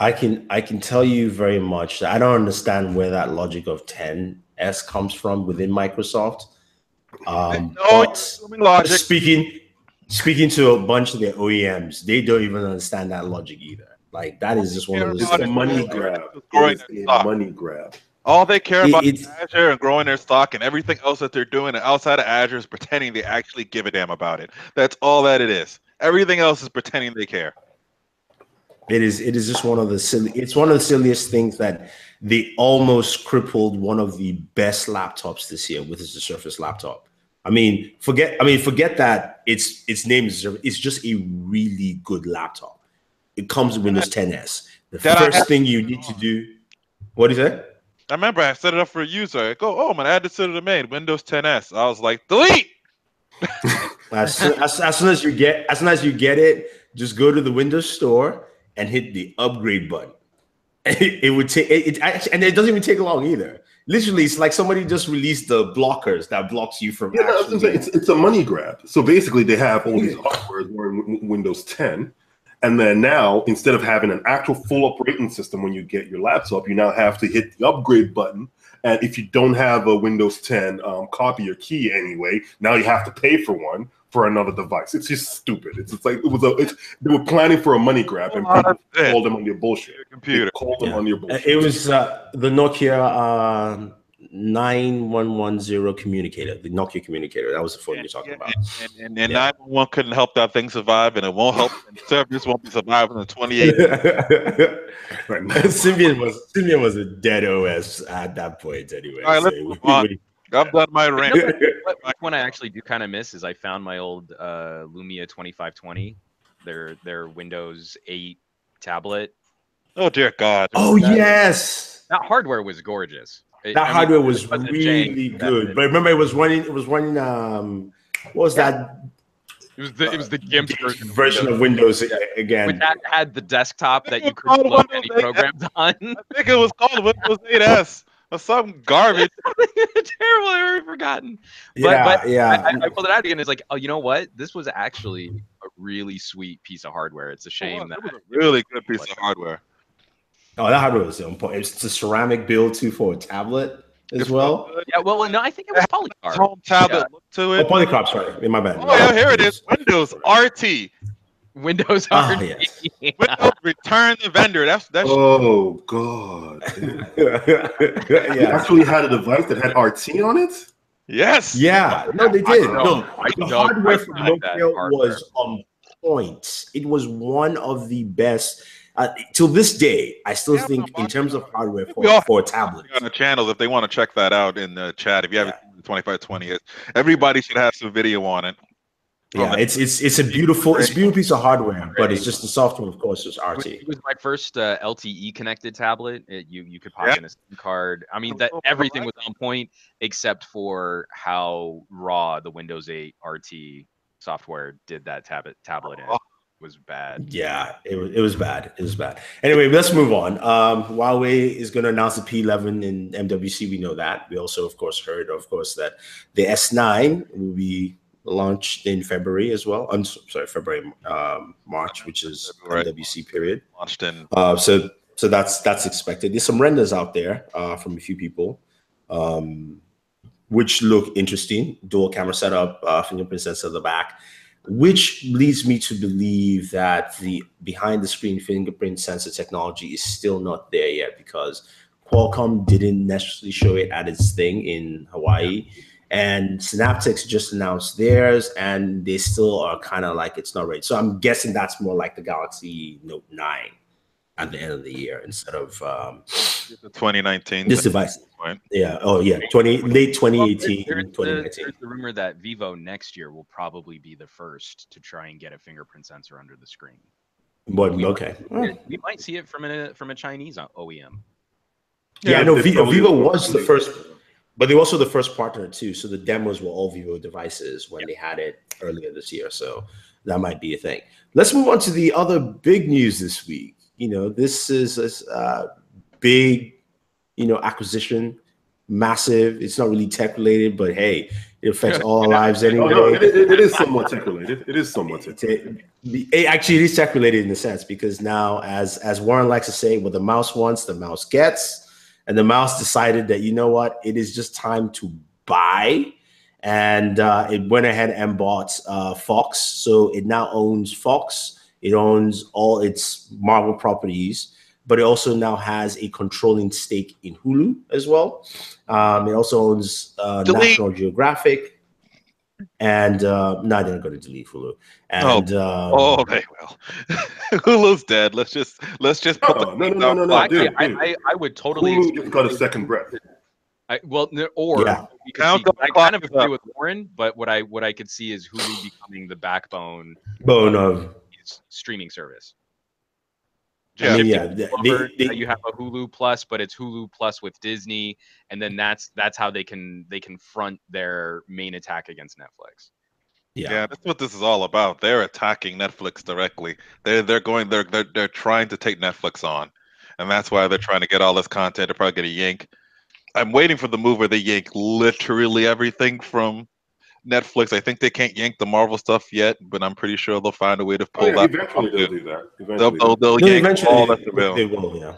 I can tell you very much that I don't understand where that logic of 10S comes from within Microsoft. But speaking to a bunch of their OEMs, they don't even understand that logic either. Like, that is just one of those. It's a money grab. It's a money grab. All they care about is Azure and growing their stock, and everything else that they're doing outside of Azure is pretending they actually give a damn about it. That's all that it is. Everything else is pretending they care. It is just one of the silliest things that they almost crippled one of the best laptops this year with the Surface laptop. Forget that its name is Surface. It's just a really good laptop. It comes with Windows 10S. The first thing you need to do, what is that? I remember I set it up for a user. I go, I'm gonna add this to the domain, Windows 10S. I was like, delete. as soon as you get it, just go to the Windows Store and hit the upgrade button. It would take it actually, and it doesn't even take long either. literally, it's like somebody just released the blockers that blocks you from Yeah, actually. it's a money grab. So basically, they have all these hardware in Windows 10, and then now instead of having an actual full operating system when you get your laptop, you now have to hit the upgrade button. And if you don't have a Windows 10 copy or key anyway, now you have to pay for one for another device. It's just stupid. It's like they were planning for a money grab, and people called them on your bullshit. Computer. They called them on your bullshit. It was the Nokia 9110 communicator, the Nokia communicator. That was the phone you're talking about. And 911 couldn't help that thing survive, and it won't help. And service won't be surviving in 28. Symbian was a dead OS at that point anyway. All right, let's move on. I've done my rant. What one I actually do kind of miss is I found my old Lumia 2520, their Windows 8 tablet. Oh dear God! Oh yes, that hardware was gorgeous. Hardware was really good. But remember, it was running. What was that? It was the GIMP version of Windows again. But that had the desktop that you could load any programs on. I think it was called Windows 8S or some garbage. Terrible, I already forgotten. But I pulled it out again. It's like, oh, you know what? This was actually a really sweet piece of hardware. It's a shame that it was a really good piece of hardware. Oh, that hardware was on point. It's a ceramic build too for a tablet as well. Yeah, well, no, I think it was polycarb. Home tablet look to it. Oh, polycarb, sorry. My bad. Oh, yeah, here it is. Windows RT. Windows RT. Yes. Windows return the vendor. That's Oh God. You actually had a device that had RT on it? Yes. Yeah. No, they did. No, the hardware from like Nokia was on point. It was one of the best. Till this day, I still think in terms of hardware for a tablet. On the channels, if they want to check that out in the chat, if you haven't seen the 2520, everybody should have some video on it. Yeah, it's a beautiful piece of hardware, but it's just the software, of course, is RT. It was my first LTE connected tablet. You could pop in a SIM card. I mean, that everything was on point except for how raw the Windows 8 RT software did that tablet in. Was bad. Yeah, it was bad. It was bad. Anyway, let's move on. Huawei is going to announce the P11 in MWC. We know that. We also, of course, heard, that the S9 will be launched in February as well. I'm sorry, February, March, which is MWC period. Launched in. So that's expected. There's some renders out there from a few people, which look interesting. Dual camera setup, fingerprint sensor at the back. Which leads me to believe that the behind-the-screen fingerprint sensor technology is still not there yet because Qualcomm didn't necessarily show it at its thing in Hawaii, and Synaptics just announced theirs, and they still are kind of like it's not ready. So I'm guessing that's more like the Galaxy Note 9 at the end of the year instead of the 2019 this device. Yeah. Oh, yeah. Late 2018, 2019. There's the rumor that Vivo next year will probably be the first to try and get a fingerprint sensor under the screen. But okay, we might see it from a Chinese OEM. Yeah, no. Vivo was the first, but they were also the first partner too. So the demos were all Vivo devices when they had it earlier this year. So that might be a thing. Let's move on to the other big news this week. This is a big, acquisition, massive. It's not really tech related, but hey, it affects all our lives anyway. No, it is somewhat tech related. It is somewhat tech related. Actually, it is tech related in a sense because now, as Warren likes to say, what the mouse wants, the mouse gets, and the mouse decided that it is just time to buy, and it went ahead and bought Fox. So it now owns Fox. It owns all its Marvel properties, but it also now has a controlling stake in Hulu as well. It also owns National Geographic, and no, they're going to delete Hulu. And they will. Hulu's dead. Let's just no, dude. I would totally. Hulu got a second breath. I kind of agree with Warren, but what I could see is Hulu becoming the backbone of streaming service. Yeah, you have a Hulu Plus, but it's Hulu Plus with Disney, and then that's how they can front their main attack against Netflix. Yeah, that's what this is all about. They're attacking Netflix directly. They're trying to take Netflix on, and that's why they're trying to get all this content. They're probably going to yank I'm waiting for the move where they yank literally everything from Netflix. I think they can't yank the Marvel stuff yet, but I'm pretty sure they'll find a way to pull that. Eventually they'll do that. They'll No, yank all eventually that's available. they will. Yeah.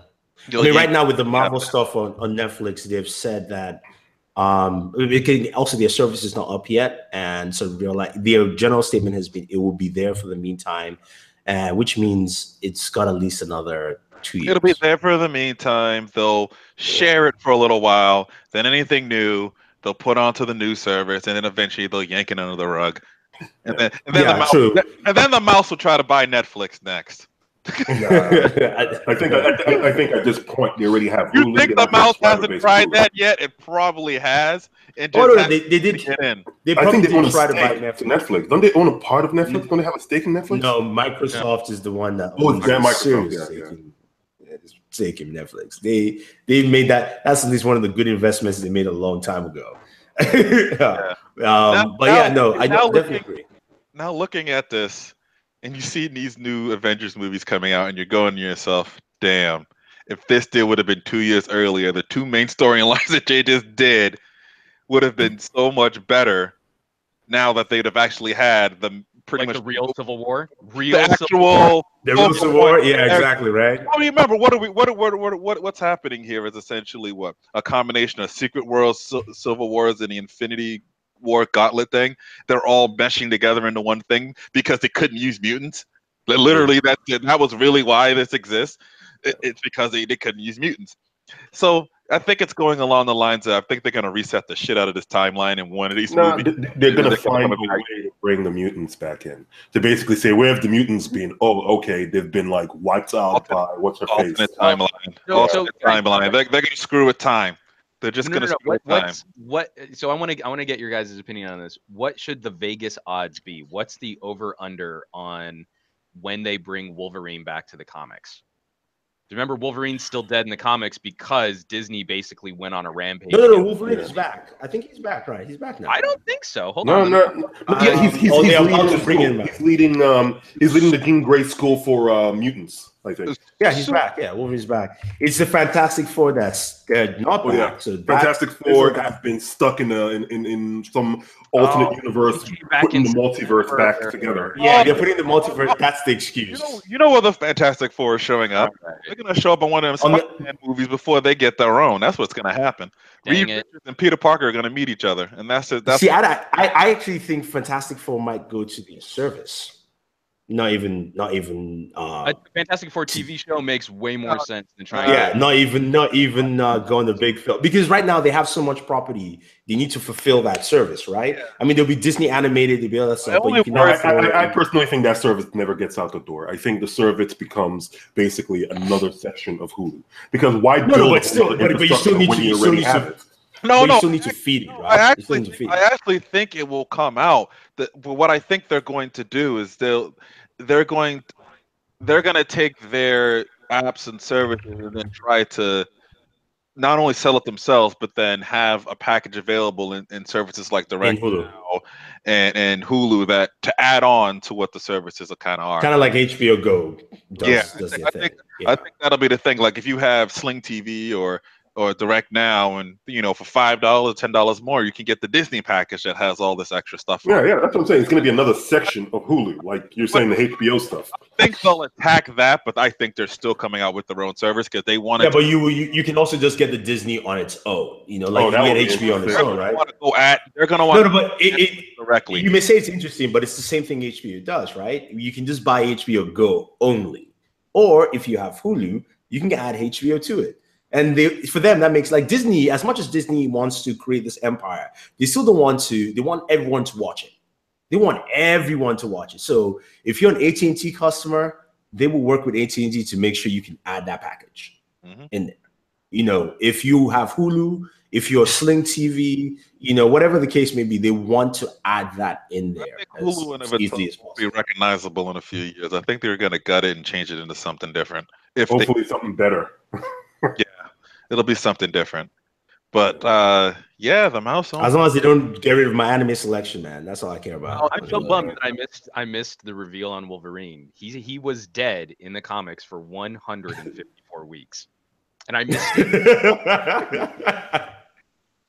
They'll I mean, right yank- now with the Marvel stuff on Netflix, they've said that it can also their service is not up yet, and so they're like their general statement has been it will be there for the meantime, which means it's got at least another 2 years. It'll be there for the meantime. They'll share it for a little while. Then anything new, they'll put onto the new service, and then eventually they'll yank it under the rug. And then the mouse will try to buy Netflix next. I think at this point they already have. You Hulu, think the mouse hasn't tried that yet? It probably has. And just they did get in. They I probably think they own did a try to buy stake to Netflix. Netflix. Don't they own a part of Netflix? Don't they have a stake in Netflix? No, Microsoft is the one that Oh, owns it's that a Microsoft, serious yeah. stake in Netflix. They made that. That's at least one of the good investments they made a long time ago. I definitely agree. Now looking at this, and you see these new Avengers movies coming out, and you're going to yourself, damn, if this deal would have been 2 years earlier, the two main storylines that they just did would have been so much better now that they'd have actually had the pretty much the real Civil War? The real Civil War? Yeah, exactly, right? I mean, remember, what's happening here is essentially what? A combination of Secret World, Civil Wars, and the Infinity War Gauntlet thing. They're all meshing together into one thing because they couldn't use mutants. Literally, that was really why this exists. It's because they couldn't use mutants. So I think it's going along the lines of I think they're going to reset the shit out of this timeline in one of these movies. They're going to find a way to bring the mutants back in. To basically say, where have the mutants been? Oh, okay, they've been like wiped out by what's her face. Timeline. Timeline. They're going to screw with time. They're just going to screw with time. So I want to get your guys' opinion on this. What should the Vegas odds be? What's the over under on when they bring Wolverine back to the comics? Remember, Wolverine's still dead in the comics because Disney basically went on a rampage. No, Wolverine is back. I think he's back, right? He's back now. I don't think so. Hold on. Yeah, he's leading the Jean Grey School for mutants, I think. Yeah, he's back. Yeah, Wolverine's back. It's the Fantastic Four that's not back. Yeah. So Fantastic Four have been stuck in some alternate universe, putting the multiverse back together. Yeah, they're putting the multiverse. That's the excuse. You know where the Fantastic Four is showing up? They're going to show up in one of them Spider-Man movies before they get their own. That's what's going to happen. Reed Richards and Peter Parker are going to meet each other, and that's it. I actually think Fantastic Four might go to their service. Not even. A Fantastic Four TV show makes way more sense than trying. Yeah, not even going the big film because right now they have so much property. They need to fulfill that service, right? Yeah. I mean, there'll be Disney animated, there'll be other stuff. I personally think that service never gets out the door. I think the service becomes basically another section of Hulu because why build but you still need to already have it. You still need to feed it, right? I actually think it will come out. But what I think they're going to do is they're going to take their apps and services and then try to not only sell it themselves, but then have a package available in services like Direct Now and Hulu that to add on to what the services kind of are. Kind of like HBO Go does. I think that'll be the thing. Like if you have Sling TV or Direct Now, and for $5, $10 more, you can get the Disney package that has all this extra stuff. Yeah, that's what I'm saying. It's going to be another section of Hulu, like you're saying, the HBO stuff. I think they'll attack that, but I think they're still coming out with their own service because they want to. Yeah, but you can also just get the Disney on its own. You get HBO on its own, right? They're going to want. No, but directly. You may say it's interesting, but it's the same thing HBO does, right? You can just buy HBO Go only, or if you have Hulu, you can add HBO to it. And for them, that makes like Disney, as much as Disney wants to create this empire, they still don't want to, they want everyone to watch it. They want everyone to watch it. So if you're an AT&T customer, they will work with AT&T to make sure you can add that package in there. If you have Hulu, if you're Sling TV, whatever the case may be, they want to add that in there. I think Hulu as easily as possible. Will be recognizable in a few years. I think they're going to gut it and change it into something different. Hopefully something better. Yeah. It'll be something different, but the mouse. As long as they don't get rid of my anime selection, man, that's all I care about. Oh, I'm so bummed that I missed the reveal on Wolverine. He was dead in the comics for 154 weeks, and I missed it.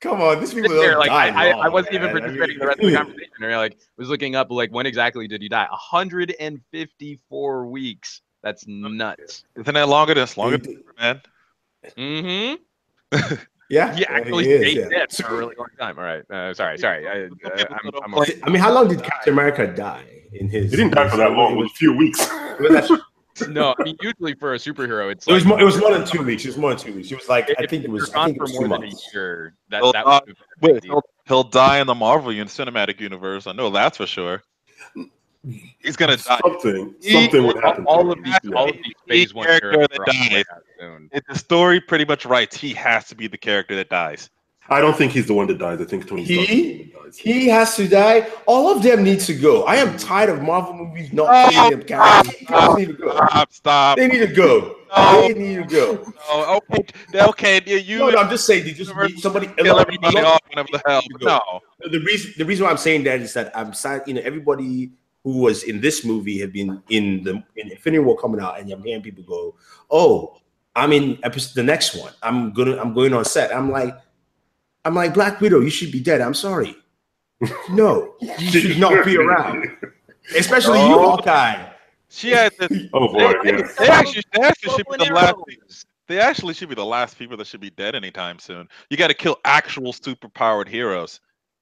Come on, these people There, don't like, die long, I wasn't even man. participating in the rest of the conversation. Or like was looking up like when exactly did he die? 154 weeks. That's nuts. Isn't that longer than man? Mm-hmm. Yeah, He actually stayed dead for a really long time. All right. Sorry. I mean, how long did Captain America die in his? He didn't die for that long. It was a few weeks. No, I mean usually for a superhero, it's it was more than 2 weeks. It was more than 2 weeks. It was like I think it was for 2 more than a months. year. That would have been a big deal. He'll die in the Marvel Cinematic Universe. I know that's for sure. He's gonna die. Something would happen. All of these phase one character that dies. If the story pretty much writes, he has to be the character that dies. I don't think he's the one that dies. I think Tony Stark is the one that dies. He has to die. All of them need to go. I am tired of Marvel movies not killing them characters. They need to go. Stop. They need to go. They need to go. Oh, okay. No, I'm just saying they just need somebody. Kill everybody off whenever the hell. No. The reason why I'm saying that is that I'm sad. Everybody who was in this movie have been in Infinity War coming out, and I'm hearing people go, "Oh, I'm in the next one. I'm going on set." I'm like Black Widow. You should be dead. I'm sorry. No, you should not be around, especially you, Hawkeye. She had this. Oh boy, they actually should be the last. They actually should be the last people that should be dead anytime soon. You got to kill actual superpowered heroes.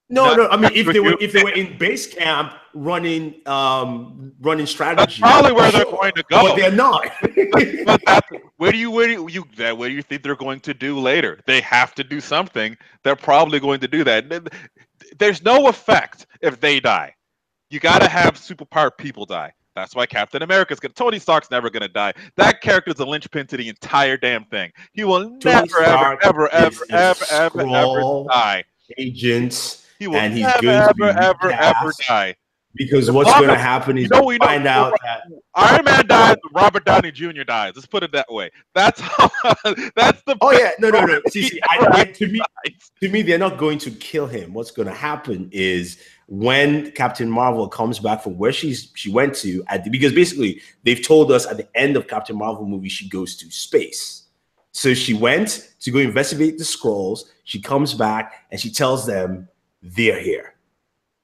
No. I mean, if they were in base camp running strategy, that's probably where they're going to go. But they're not. Where do you think they're going to do later? They have to do something. They're probably going to do that. There's no effect if they die. You got to have superpowered people die. That's why Captain America's Tony Stark's never gonna die. That character's a linchpin to the entire damn thing. He will never, ever die. Agents. He will and he's never, going to be ever die. Because what's going to happen is we find out that Iron Man dies, Robert Downey Jr. dies. Let's put it that way. That's how. That's the. Oh yeah, no. See, to me, they're not going to kill him. What's going to happen is when Captain Marvel comes back from where she went to, because basically they've told us at the end of Captain Marvel movie she goes to space. So she went to go investigate the Skrulls. She comes back and she tells them they're here.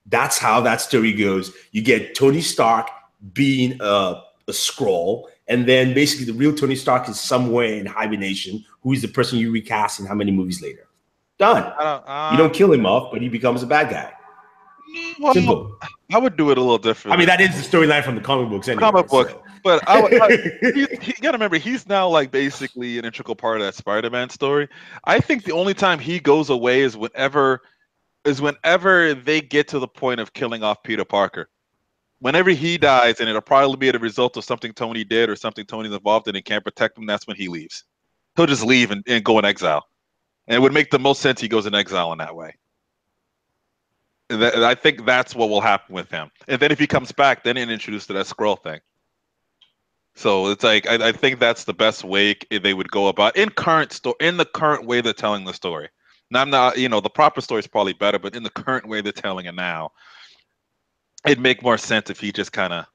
That's how that story goes. You get Tony Stark being a Skrull, and then basically the real Tony Stark is somewhere in hibernation, who is the person you recast in how many movies later. Done. You don't kill him off, but he becomes a bad guy. Well, Simple. I would do it a little different. I mean, that is the storyline from the comic books anyway. But you gotta remember, he's now like basically an integral part of that Spider-Man story. I think the only time he goes away is whenever they get to the point of killing off Peter Parker. Whenever he dies, and it'll probably be the result of something Tony did or something Tony's involved in and can't protect him, that's when he leaves. He'll just leave and go in exile. And it would make the most sense he goes in exile in that way. I think that's what will happen with him. And then if he comes back, then introduced to that Skrull thing. So it's like I think that's the best way they would go about in the current way they're telling the story. Now I'm not, the proper story is probably better, but in the current way they're telling it now, it'd make more sense if he just kind of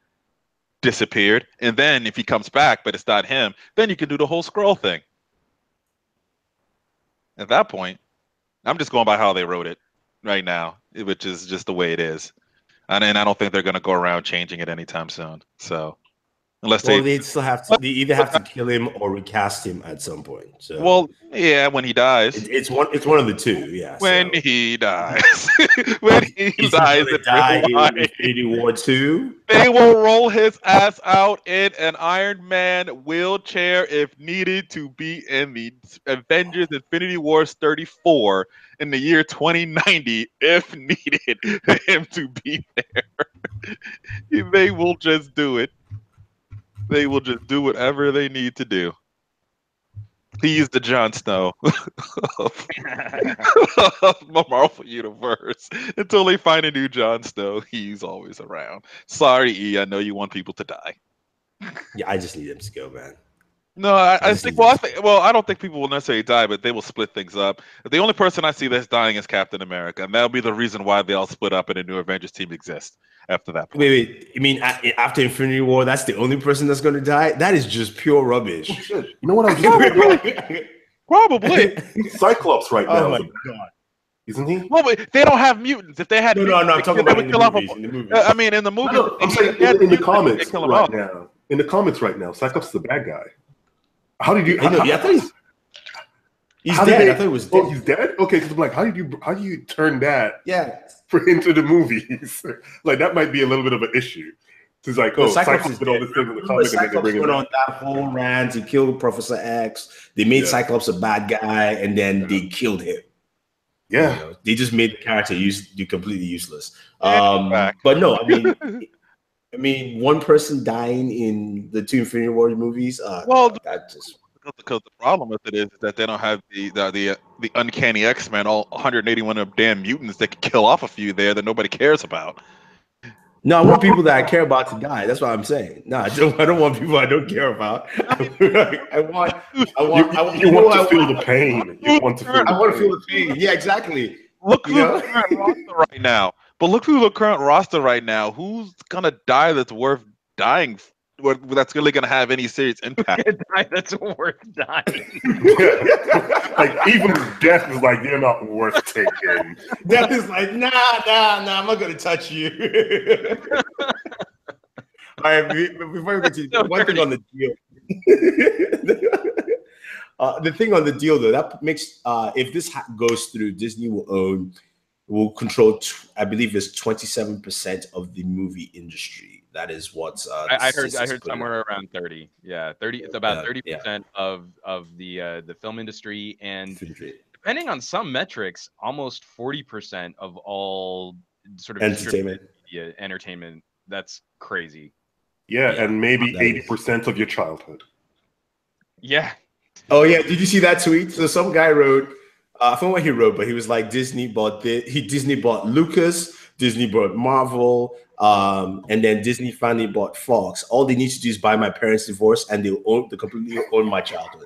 disappeared. And then if he comes back, but it's not him, then you can do the whole Skrull thing. At that point, I'm just going by how they wrote it right now, which is just the way it is. And I don't think they're going to go around changing it anytime soon. So unless they either have to kill him or recast him at some point. So when he dies, it's one of the two. Yeah, when he dies, when he dies in Infinity War 2, they will roll his ass out in an Iron Man wheelchair if needed to be in the Avengers Infinity Wars 34 in the year 2090 if needed for him to be there. They will just do it. They will just do whatever they need to do. He's the Jon Snow of the Marvel Universe. Until they find a new Jon Snow, he's always around. Sorry, E, I know you want people to die. Yeah, I just need them to go, man. No, I don't think people will necessarily die, but they will split things up. The only person I see that's dying is Captain America, and that'll be the reason why they all split up and a new Avengers team exists after that point. Wait. You mean after Infinity War, that's the only person that's going to die? That is just pure rubbish. Oh, shit. You know what I was doing? Probably. Cyclops right now. Oh my God. Isn't he? Well, but they don't have mutants. If they had No, mutants, I'm talking about in the movies. In the movies. I mean, in the movie, No, I'm saying in the comics right now. In the comics right now, Cyclops is the bad guy. How did you? I thought he's dead. They, I thought he was dead. Oh, he's dead. Okay, because I'm like, how do you turn that? Yeah. Into the movies, like that might be a little bit of an issue. It's like, oh, Cyclops did all this thing in the comic, and then they bring him on that whole rant. He killed Professor X. They made Cyclops a bad guy, and then they killed him. Yeah, you know, they just made the character completely useless. But no, I mean, one person dying in the two Infinity War movies. That just. Because the problem with it is that they don't have the uncanny X-Men, all 181 of damn mutants that can kill off a few there that nobody cares about. No, I want people that I care about to die. That's what I'm saying. No, I don't want people I don't care about. I want to feel the pain. I want to feel the pain. Yeah, exactly. Look who's the current roster right now. But look who's the current roster right now. Who's gonna die that's worth dying? That's really gonna have any serious impact? That's worth dying. Like even death is like they're not worth taking. Death is like nah. I'm not gonna touch you. All right, before we continue, one thing on the deal. The thing on the deal though, that makes if this goes through, Disney will control. I believe it's 27% of the movie industry. That is what's I heard somewhere around 30. Yeah, 30. It's about 30% of the film industry, and depending on some metrics, almost 40% of all sort of entertainment. That's crazy. Yeah, and maybe 80% of your childhood. Yeah. Oh yeah, did you see that tweet? So some guy wrote, I forgot what he wrote, but he was like, Disney bought Lucas, Disney bought Marvel, and then Disney finally bought Fox. All they need to do is buy my parents' divorce, and they completely own my childhood.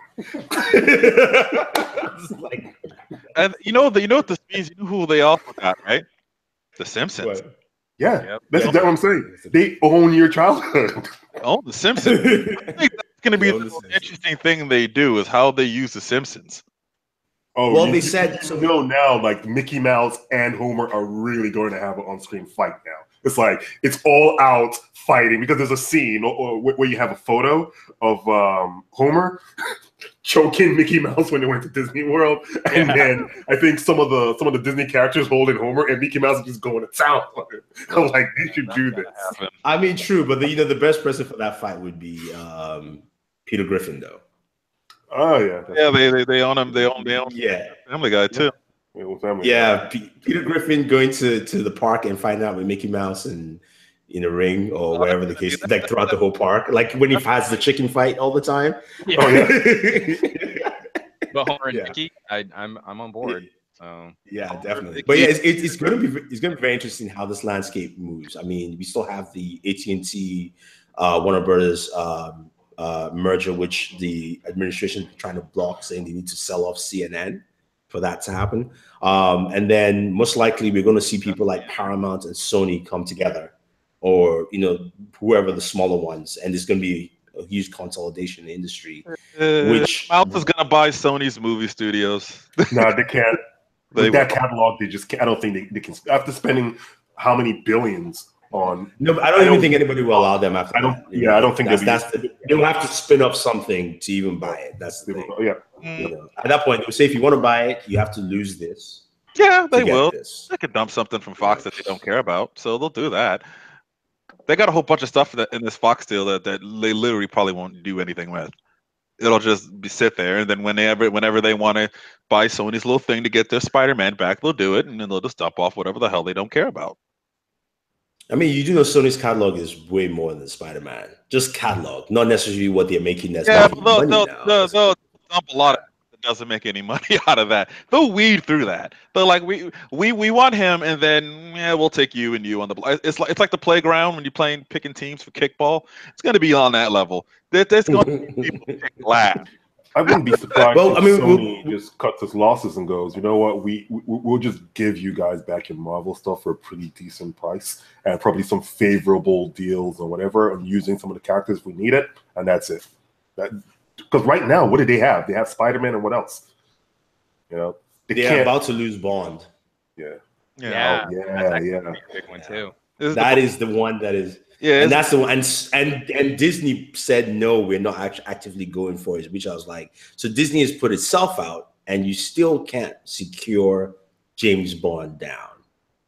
And you know what this means? You know who they also got, right? The Simpsons. What? Yeah, that's what I'm saying. They own your childhood. Oh, the Simpsons. I think that's going to be the most interesting thing they do is how they use the Simpsons. Oh, well, they said now, like Mickey Mouse and Homer are really going to have an on-screen fight now. It's like it's all out fighting because there's a scene where you have a photo of Homer choking Mickey Mouse when they went to Disney World, and then I think some of the Disney characters holding Homer, and Mickey Mouse is just going to town. I'm like, you should do this. I mean, true, but the best person for that fight would be Peter Griffin, though. Oh yeah, they own him. They own Family Guy too. Yeah, Peter Griffin going to the park and finding out with Mickey Mouse and in a ring or wherever the case, like throughout the whole park, like when he has the chicken fight all the time. Yeah. Oh yeah. But Homer and Mickey, I'm on board. So yeah, definitely. But yeah, it's going to be very interesting how this landscape moves. I mean, we still have the AT&T Warner Brothers merger, which the administration is trying to block, saying they need to sell off CNN for that to happen. And then most likely we're going to see people like Paramount and Sony come together, or whoever the smaller ones, and there's going to be a huge consolidation in the industry. Which Mouth is going to buy Sony's movie studios. No, they can't. With that catalog, they just can't. I don't think they can. After spending how many billions on. No, I don't even think anybody will allow them after. I don't think they'll have to spin up something to even buy it. That's the thing. Yeah. At that point, they will say if you want to buy it, you have to lose this. Yeah, they will. They could dump something from Fox that they don't care about, so they'll do that. They got a whole bunch of stuff in this Fox deal that they literally probably won't do anything with. It'll just sit there, and then whenever they want to buy Sony's little thing to get their Spider-Man back, they'll do it, and then they'll just dump off whatever the hell they don't care about. I mean, you do know Sony's catalog is way more than Spider-Man. Just catalog, not necessarily what they're making. They'll dump a lot of that doesn't make any money out of that. They'll weed through that. They're like, we want him, and then we'll take you and you on the. It's like the playground when you're picking teams for kickball. It's going to be on that level. There's going to be people laugh. I wouldn't be surprised if Sony just cuts its losses and goes, you know what, we'll just give you guys back your Marvel stuff for a pretty decent price and probably some favorable deals or whatever, and using some of the characters if we need it, and that's it. Because right now, what do they have? They have Spider-Man and what else? They're about to lose Bond. Yeah. Yeah, Oh, that's yeah, actually yeah. a pretty big one too. That is the one that is, Yeah, and that's the one. And Disney said no, we're not actively going for it. Which I was like, so Disney has put itself out, and you still can't secure James Bond down.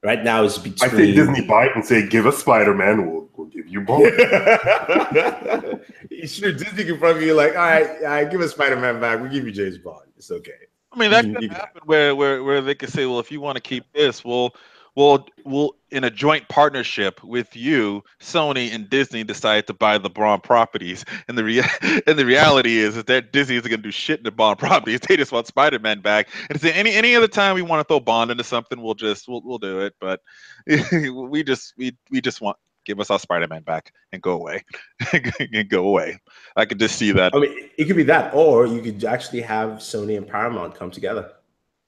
Right now, it's I say between. Disney buy it and say, give us Spider-Man, we'll give you Bond. Sure, Disney can probably be like, all right, give us Spider-Man back. We'll give you James Bond. It's okay. I mean, that could happen where they could say, well, if you want to keep this, we'll in a joint partnership with you, Sony and Disney decide to buy the Bond properties. And and the reality is that Disney isn't gonna do shit in the Bond properties. They just want Spider-Man back. And say any other time we want to throw Bond into something, we'll do it. But we just want give us our Spider-Man back and go away. And go away. I could just see that. I mean, it could be that, or you could actually have Sony and Paramount come together.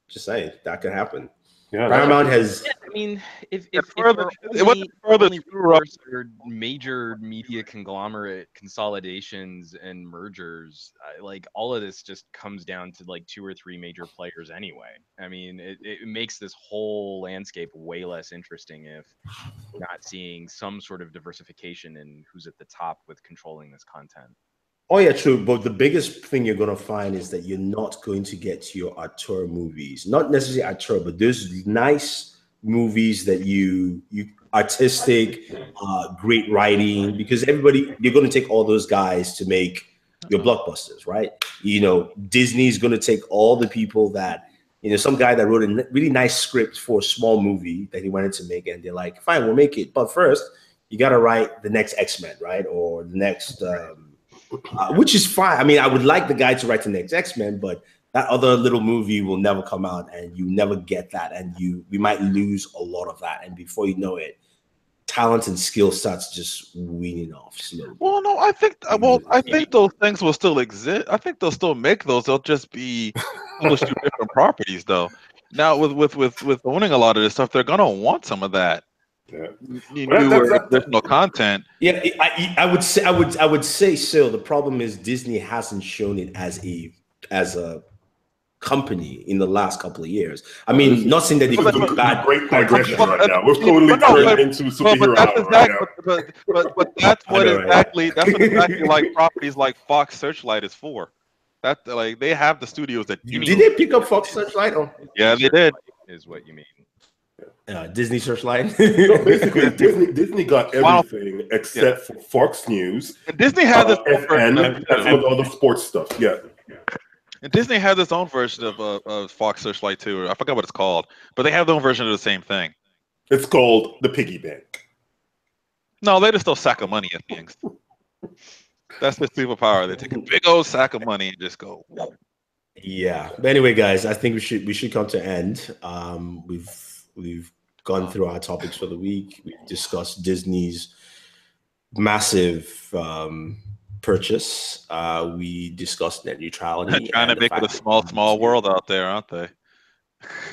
Just saying, that could happen. Yeah, Paramount has. Yeah, I mean, if further- our it wasn't further only true, Rob. recourse are major media conglomerate consolidations and mergers, like all of this just comes down to like 2 or 3 major players anyway. I mean, it makes this whole landscape way less interesting if we're not seeing some sort of diversification in who's at the top with controlling this content. Oh yeah, true. But the biggest thing you're gonna find is that you're not going to get your auteur movies, not necessarily auteur, but those nice movies that you artistic, great writing, because you're going to take all those guys to make your blockbusters, right? You know, Disney's going to take all the people that, you know, some guy that wrote a really nice script for a small movie that he wanted to make, and they're like, fine, we'll make it, but first you got to write the next X-Men, right? Or the next. Which is fine. I mean, I would like the guy to write the next X-Men, but that other little movie will never come out, and you never get that, and we might lose a lot of that, and before you know it, talent and skill starts just weaning off slowly. Well, no, I think those things will still exist. I think they'll still make those. They'll just be published through different properties, though. Now, with owning a lot of this stuff, they're gonna want some of that. Yeah. Newer additional content. Yeah, I would say so. The problem is Disney hasn't shown it as a company in the last couple of years. I mean, not saying that they could do bad. Great digression right now. We're totally turned into superhero but that's what exactly like properties like Fox Searchlight is for. That like they have the studios that did they pick up Fox Searchlight? Yeah, they did. Is what you mean? Disney Searchlight. No, basically, Disney got everything except for Fox News. And Disney has its own version and all the sports stuff. Yeah. And Disney has its own version of Fox Searchlight too. I forgot what it's called, but they have their own version of the same thing. It's called the piggy bank. No, they just throw sack of money at things. That's their superpower. They take a big old sack of money and just go. Whoa. Yeah, but anyway, guys, I think we should come to end. We've gone through our topics for the week. We've discussed Disney's massive purchase. We discussed net neutrality. They're trying to make it a small world out there, aren't they?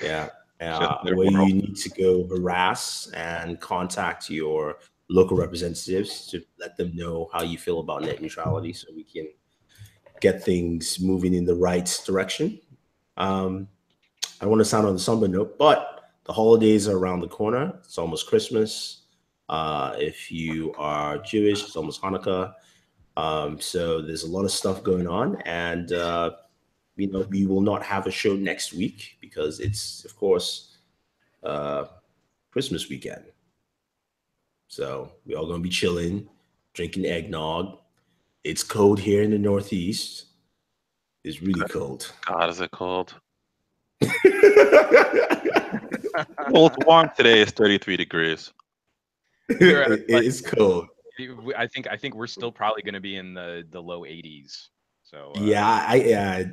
Yeah. Where you need to go harass and contact your local representatives to let them know how you feel about net neutrality so we can get things moving in the right direction. I don't want to sound on the somber note, but the holidays are around the corner. It's almost Christmas. If you are Jewish, it's almost Hanukkah. So there's a lot of stuff going on, and we will not have a show next week because it's, of course, Christmas weekend. So we're all going to be chilling, drinking eggnog. It's cold here in the Northeast. It's really cold. God, is it cold? Well, it's warm today. It's 33 degrees. It is cold. I think we're still probably going to be in the low 80s. So I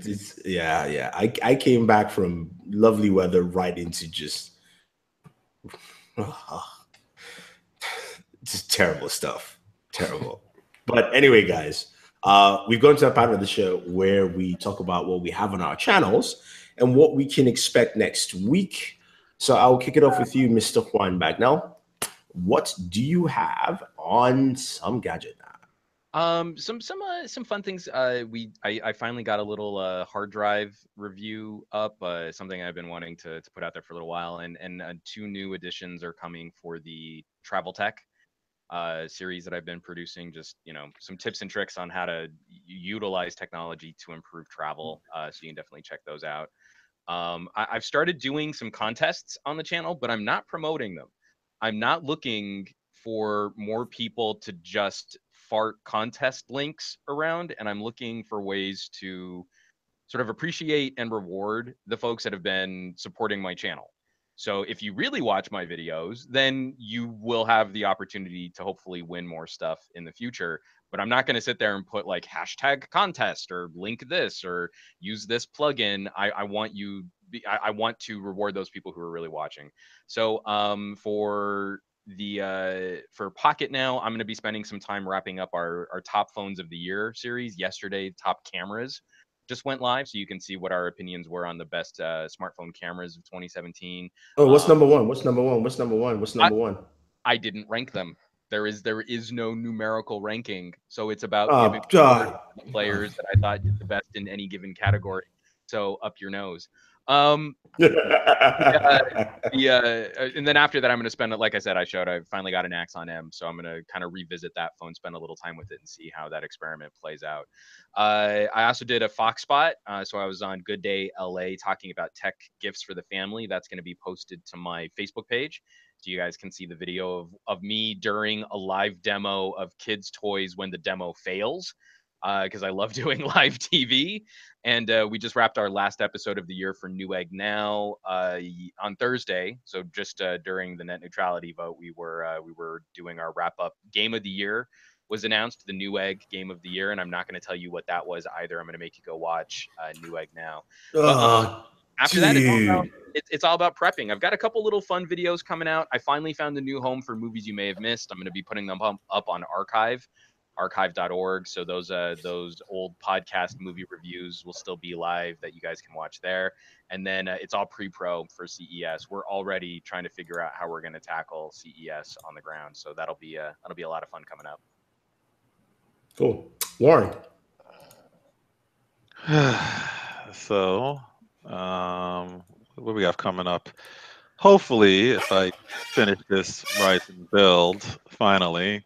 came back from lovely weather right into just terrible stuff. Terrible. But anyway, guys, we've gone to a part of the show where we talk about what we have on our channels and what we can expect next week. So I'll kick it off with you, Mr. Juan Bagnell. What do you have on Some Gadget now? Some fun things. I finally got a little hard drive review up. Something I've been wanting to put out there for a little while, and 2 new editions are coming for the Travel Tech series that I've been producing. Just some tips and tricks on how to utilize technology to improve travel. So you can definitely check those out. I've started doing some contests on the channel, but I'm not promoting them. I'm not looking for more people to just fart contest links around, and I'm looking for ways to sort of appreciate and reward the folks that have been supporting my channel. So if you really watch my videos, then you will have the opportunity to hopefully win more stuff in the future. But I'm not going to sit there and put like hashtag contest or link this or use this plugin. I want you. I want to reward those people who are really watching. So for Pocket now, I'm going to be spending some time wrapping up our top phones of the year series. Yesterday, top cameras just went live, so you can see what our opinions were on the best smartphone cameras of 2017. Oh, what's number one? What's number one? What's number one? What's number one? I didn't rank them. There is no numerical ranking, so it's about giving players that I thought did the best in any given category. So up your nose. And then after that, I'm going to spend, like I said, I finally got an Axon M, so I'm going to kind of revisit that phone, spend a little time with it, and see how that experiment plays out. I also did a Fox spot, so I was on Good Day LA talking about tech gifts for the family. That's going to be posted to my Facebook page, so you guys can see the video of me during a live demo of kids' toys when the demo fails, because I love doing live TV. And we just wrapped our last episode of the year for Newegg Now on Thursday. So just during the net neutrality vote, we were doing our wrap up. Game of the year was announced, the Newegg Game of the Year, and I'm not going to tell you what that was either. I'm going to make you go watch Newegg Now. But, after that, it's all about prepping. I've got a couple little fun videos coming out. I finally found a new home for movies you may have missed. I'm going to be putting them up on archive.org. So those old podcast movie reviews will still be live that you guys can watch there. And then it's all pre-pro for CES. We're already trying to figure out how we're going to tackle CES on the ground. So that'll be a lot of fun coming up. Cool. Warren. So, what we have coming up? Hopefully, if I finish this Rise and build finally,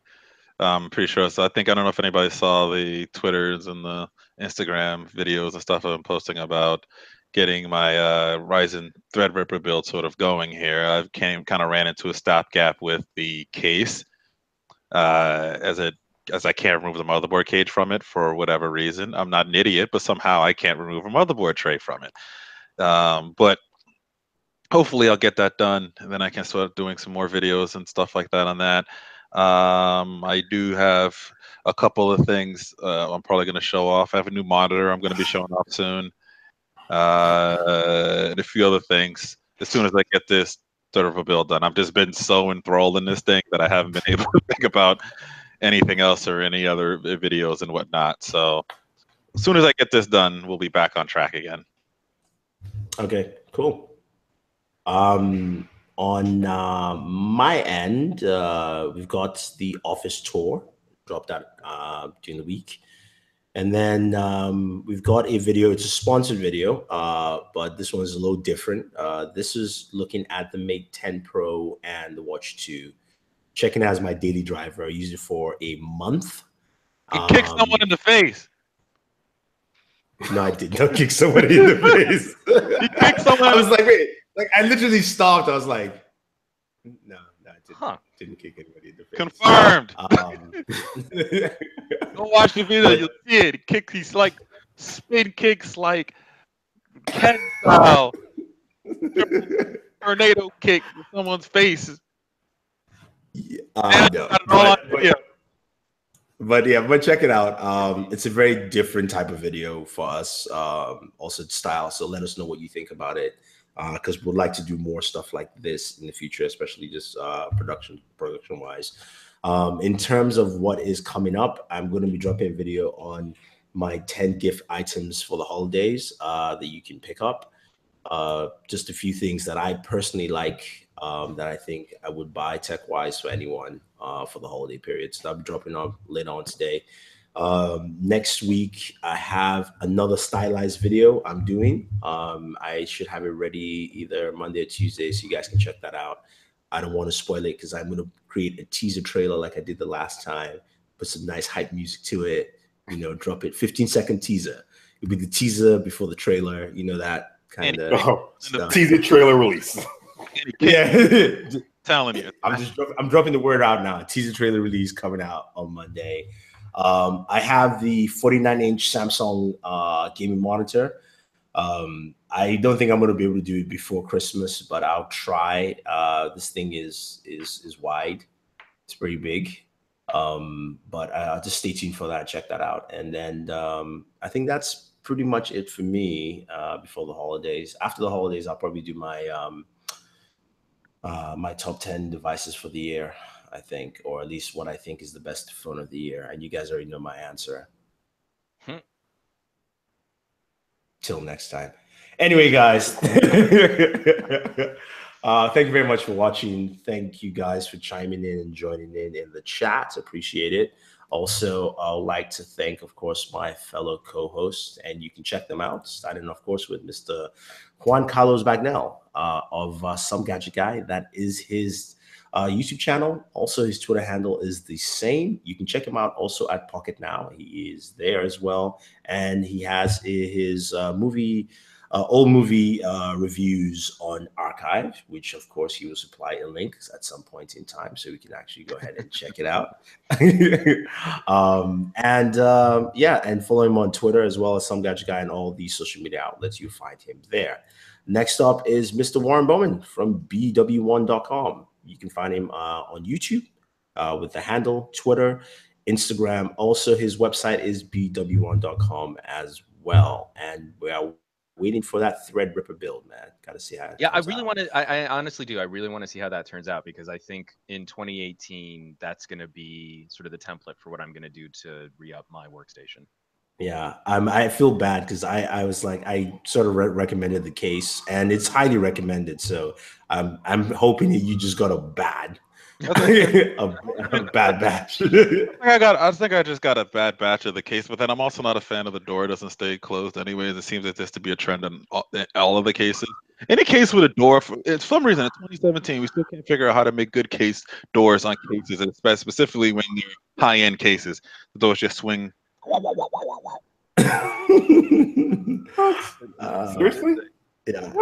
I'm pretty sure. So I don't know if anybody saw the Twitters and the Instagram videos and stuff I've been posting about getting my Ryzen Threadripper build sort of going here. I kind of ran into a stopgap with the case as I can't remove the motherboard cage from it for whatever reason. I'm not an idiot, but somehow I can't remove a motherboard tray from it. But hopefully I'll get that done, and then I can start doing some more videos and stuff like that on that. I do have a couple of things I'm probably going to show off. I have a new monitor I'm going to be showing off soon, and a few other things. As soon as I get this sort of a build done, I've just been so enthralled in this thing that I haven't been able to think about anything else or any other videos and whatnot. So as soon as I get this done, we'll be back on track again. Okay, cool. On my end, we've got the office tour dropped out during the week. And then we've got a video. It's a sponsored video, but this one is a little different. This is looking at the Mate 10 Pro and the Watch 2. Checking it as my daily driver. I used it for a month. You kicked someone in the face. No, I did not kick somebody in the face. You kicked someone. I was like, wait. Like, I literally stopped. I was like, no, I didn't kick anybody in the face. Confirmed. Go watch the video. You'll see it. He's like spin kicks, like Ken style. Tornado kick in someone's face. But check it out. It's a very different type of video for us. Also style. So let us know what you think about it. Because we'd like to do more stuff like this in the future, especially just production wise. In terms of what is coming up, I'm going to be dropping a video on my 10 gift items for the holidays that you can pick up. Just a few things that I personally like that I think I would buy tech wise for anyone for the holiday period. So I'll be dropping up later on today. Next week, I have another stylized video I'm doing. I should have it ready either Monday or Tuesday, so you guys can check that out. I don't want to spoil it because I'm going to create a teaser trailer like I did the last time, put some nice hype music to it, drop it 15-second teaser. It'll be the teaser before the trailer, that kind of the teaser trailer release. Yeah. Telling you. I'm dropping the word out now. Teaser trailer release coming out on Monday. I have the 49-inch Samsung gaming monitor. I don't think I'm going to be able to do it before Christmas, but I'll try. This thing is wide. It's pretty big. But just stay tuned for that. Check that out. And then I think that's pretty much it for me before the holidays. After the holidays, I'll probably do my my top 10 devices for the year, I think, or at least what I think is the best phone of the year. And you guys already know my answer. Till next time. Anyway, guys, thank you very much for watching. Thank you guys for chiming in and joining in the chat. Appreciate it. Also, I'd like to thank, of course, my fellow co-hosts, and you can check them out, starting, of course, with Mr. Juan Carlos Bagnell of Some Gadget Guy. That is his YouTube channel. Also, his Twitter handle is the same. You can check him out also at Pocket Now. He is there as well. And he has his old movie reviews on Archive, which of course he will supply a link at some point in time, so we can actually go ahead and check it out. And follow him on Twitter as well as Some Gadget Guy and all these social media outlets. You find him there. Next up is Mr. Warren Bowman from BW1.com. You can find him on YouTube with the handle, Twitter, Instagram. Also, his website is BW1.com as well. And we are waiting for that Threadripper build, man. Gotta see how it turns out. I honestly do. I really want to see how that turns out, because I think in 2018, that's going to be sort of the template for what I'm going to do to re-up my workstation. Yeah, I feel bad because I was like, I sort of recommended the case, and it's highly recommended. So I'm hoping that you just got a bad a bad batch. I think I just got a bad batch of the case, but then I'm also not a fan of the door. It doesn't stay closed anyways. It seems like this to be a trend in all of the cases. Any case with a door, for some reason in 2017, we still can't figure out how to make good case doors on cases, and specifically when they're high-end cases. The doors just swing. Seriously? Yeah.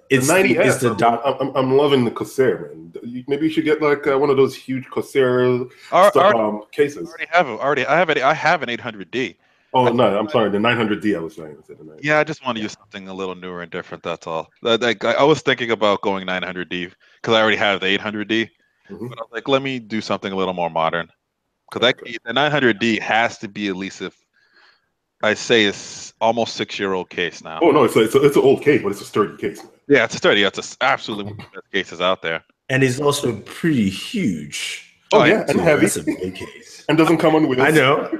It's the 90S. I'm loving the Corsair, man. Maybe you should get like one of those huge Corsair cases. I have an 800D. Oh no, I'm sorry, the 900D. I was saying. Yeah, I just want to use something a little newer and different. That's all. Like I was thinking about going 900D because I already have the 800D. But I was like, let me do something a little more modern. Because the 900D has to be at least, if I say, it's almost 6-year-old case now. Oh no, it's an old case, but it's a sturdy case. Yeah, it's a sturdy. It's absolutely one of the best cases out there. And it's also pretty huge. Oh yeah, and heavy. That's a big case. And doesn't come on wheels. I know.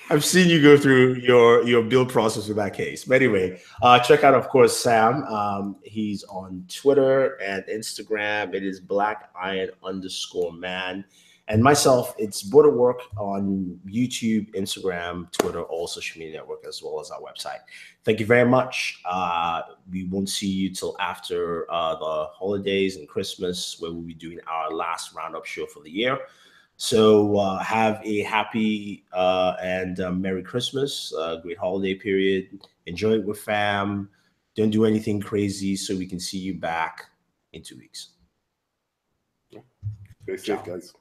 I've seen you go through your build process with that case. But anyway, check out, of course, Sam. He's on Twitter and Instagram. It is _man. And myself, it's Booredatwork on YouTube, Instagram, Twitter, all social media network, as well as our website. Thank you very much. We won't see you till after the holidays and Christmas, where we'll be doing our last roundup show for the year. So have a happy and Merry Christmas, great holiday period. Enjoy it with fam. Don't do anything crazy, so we can see you back in 2 weeks. Stay safe, guys.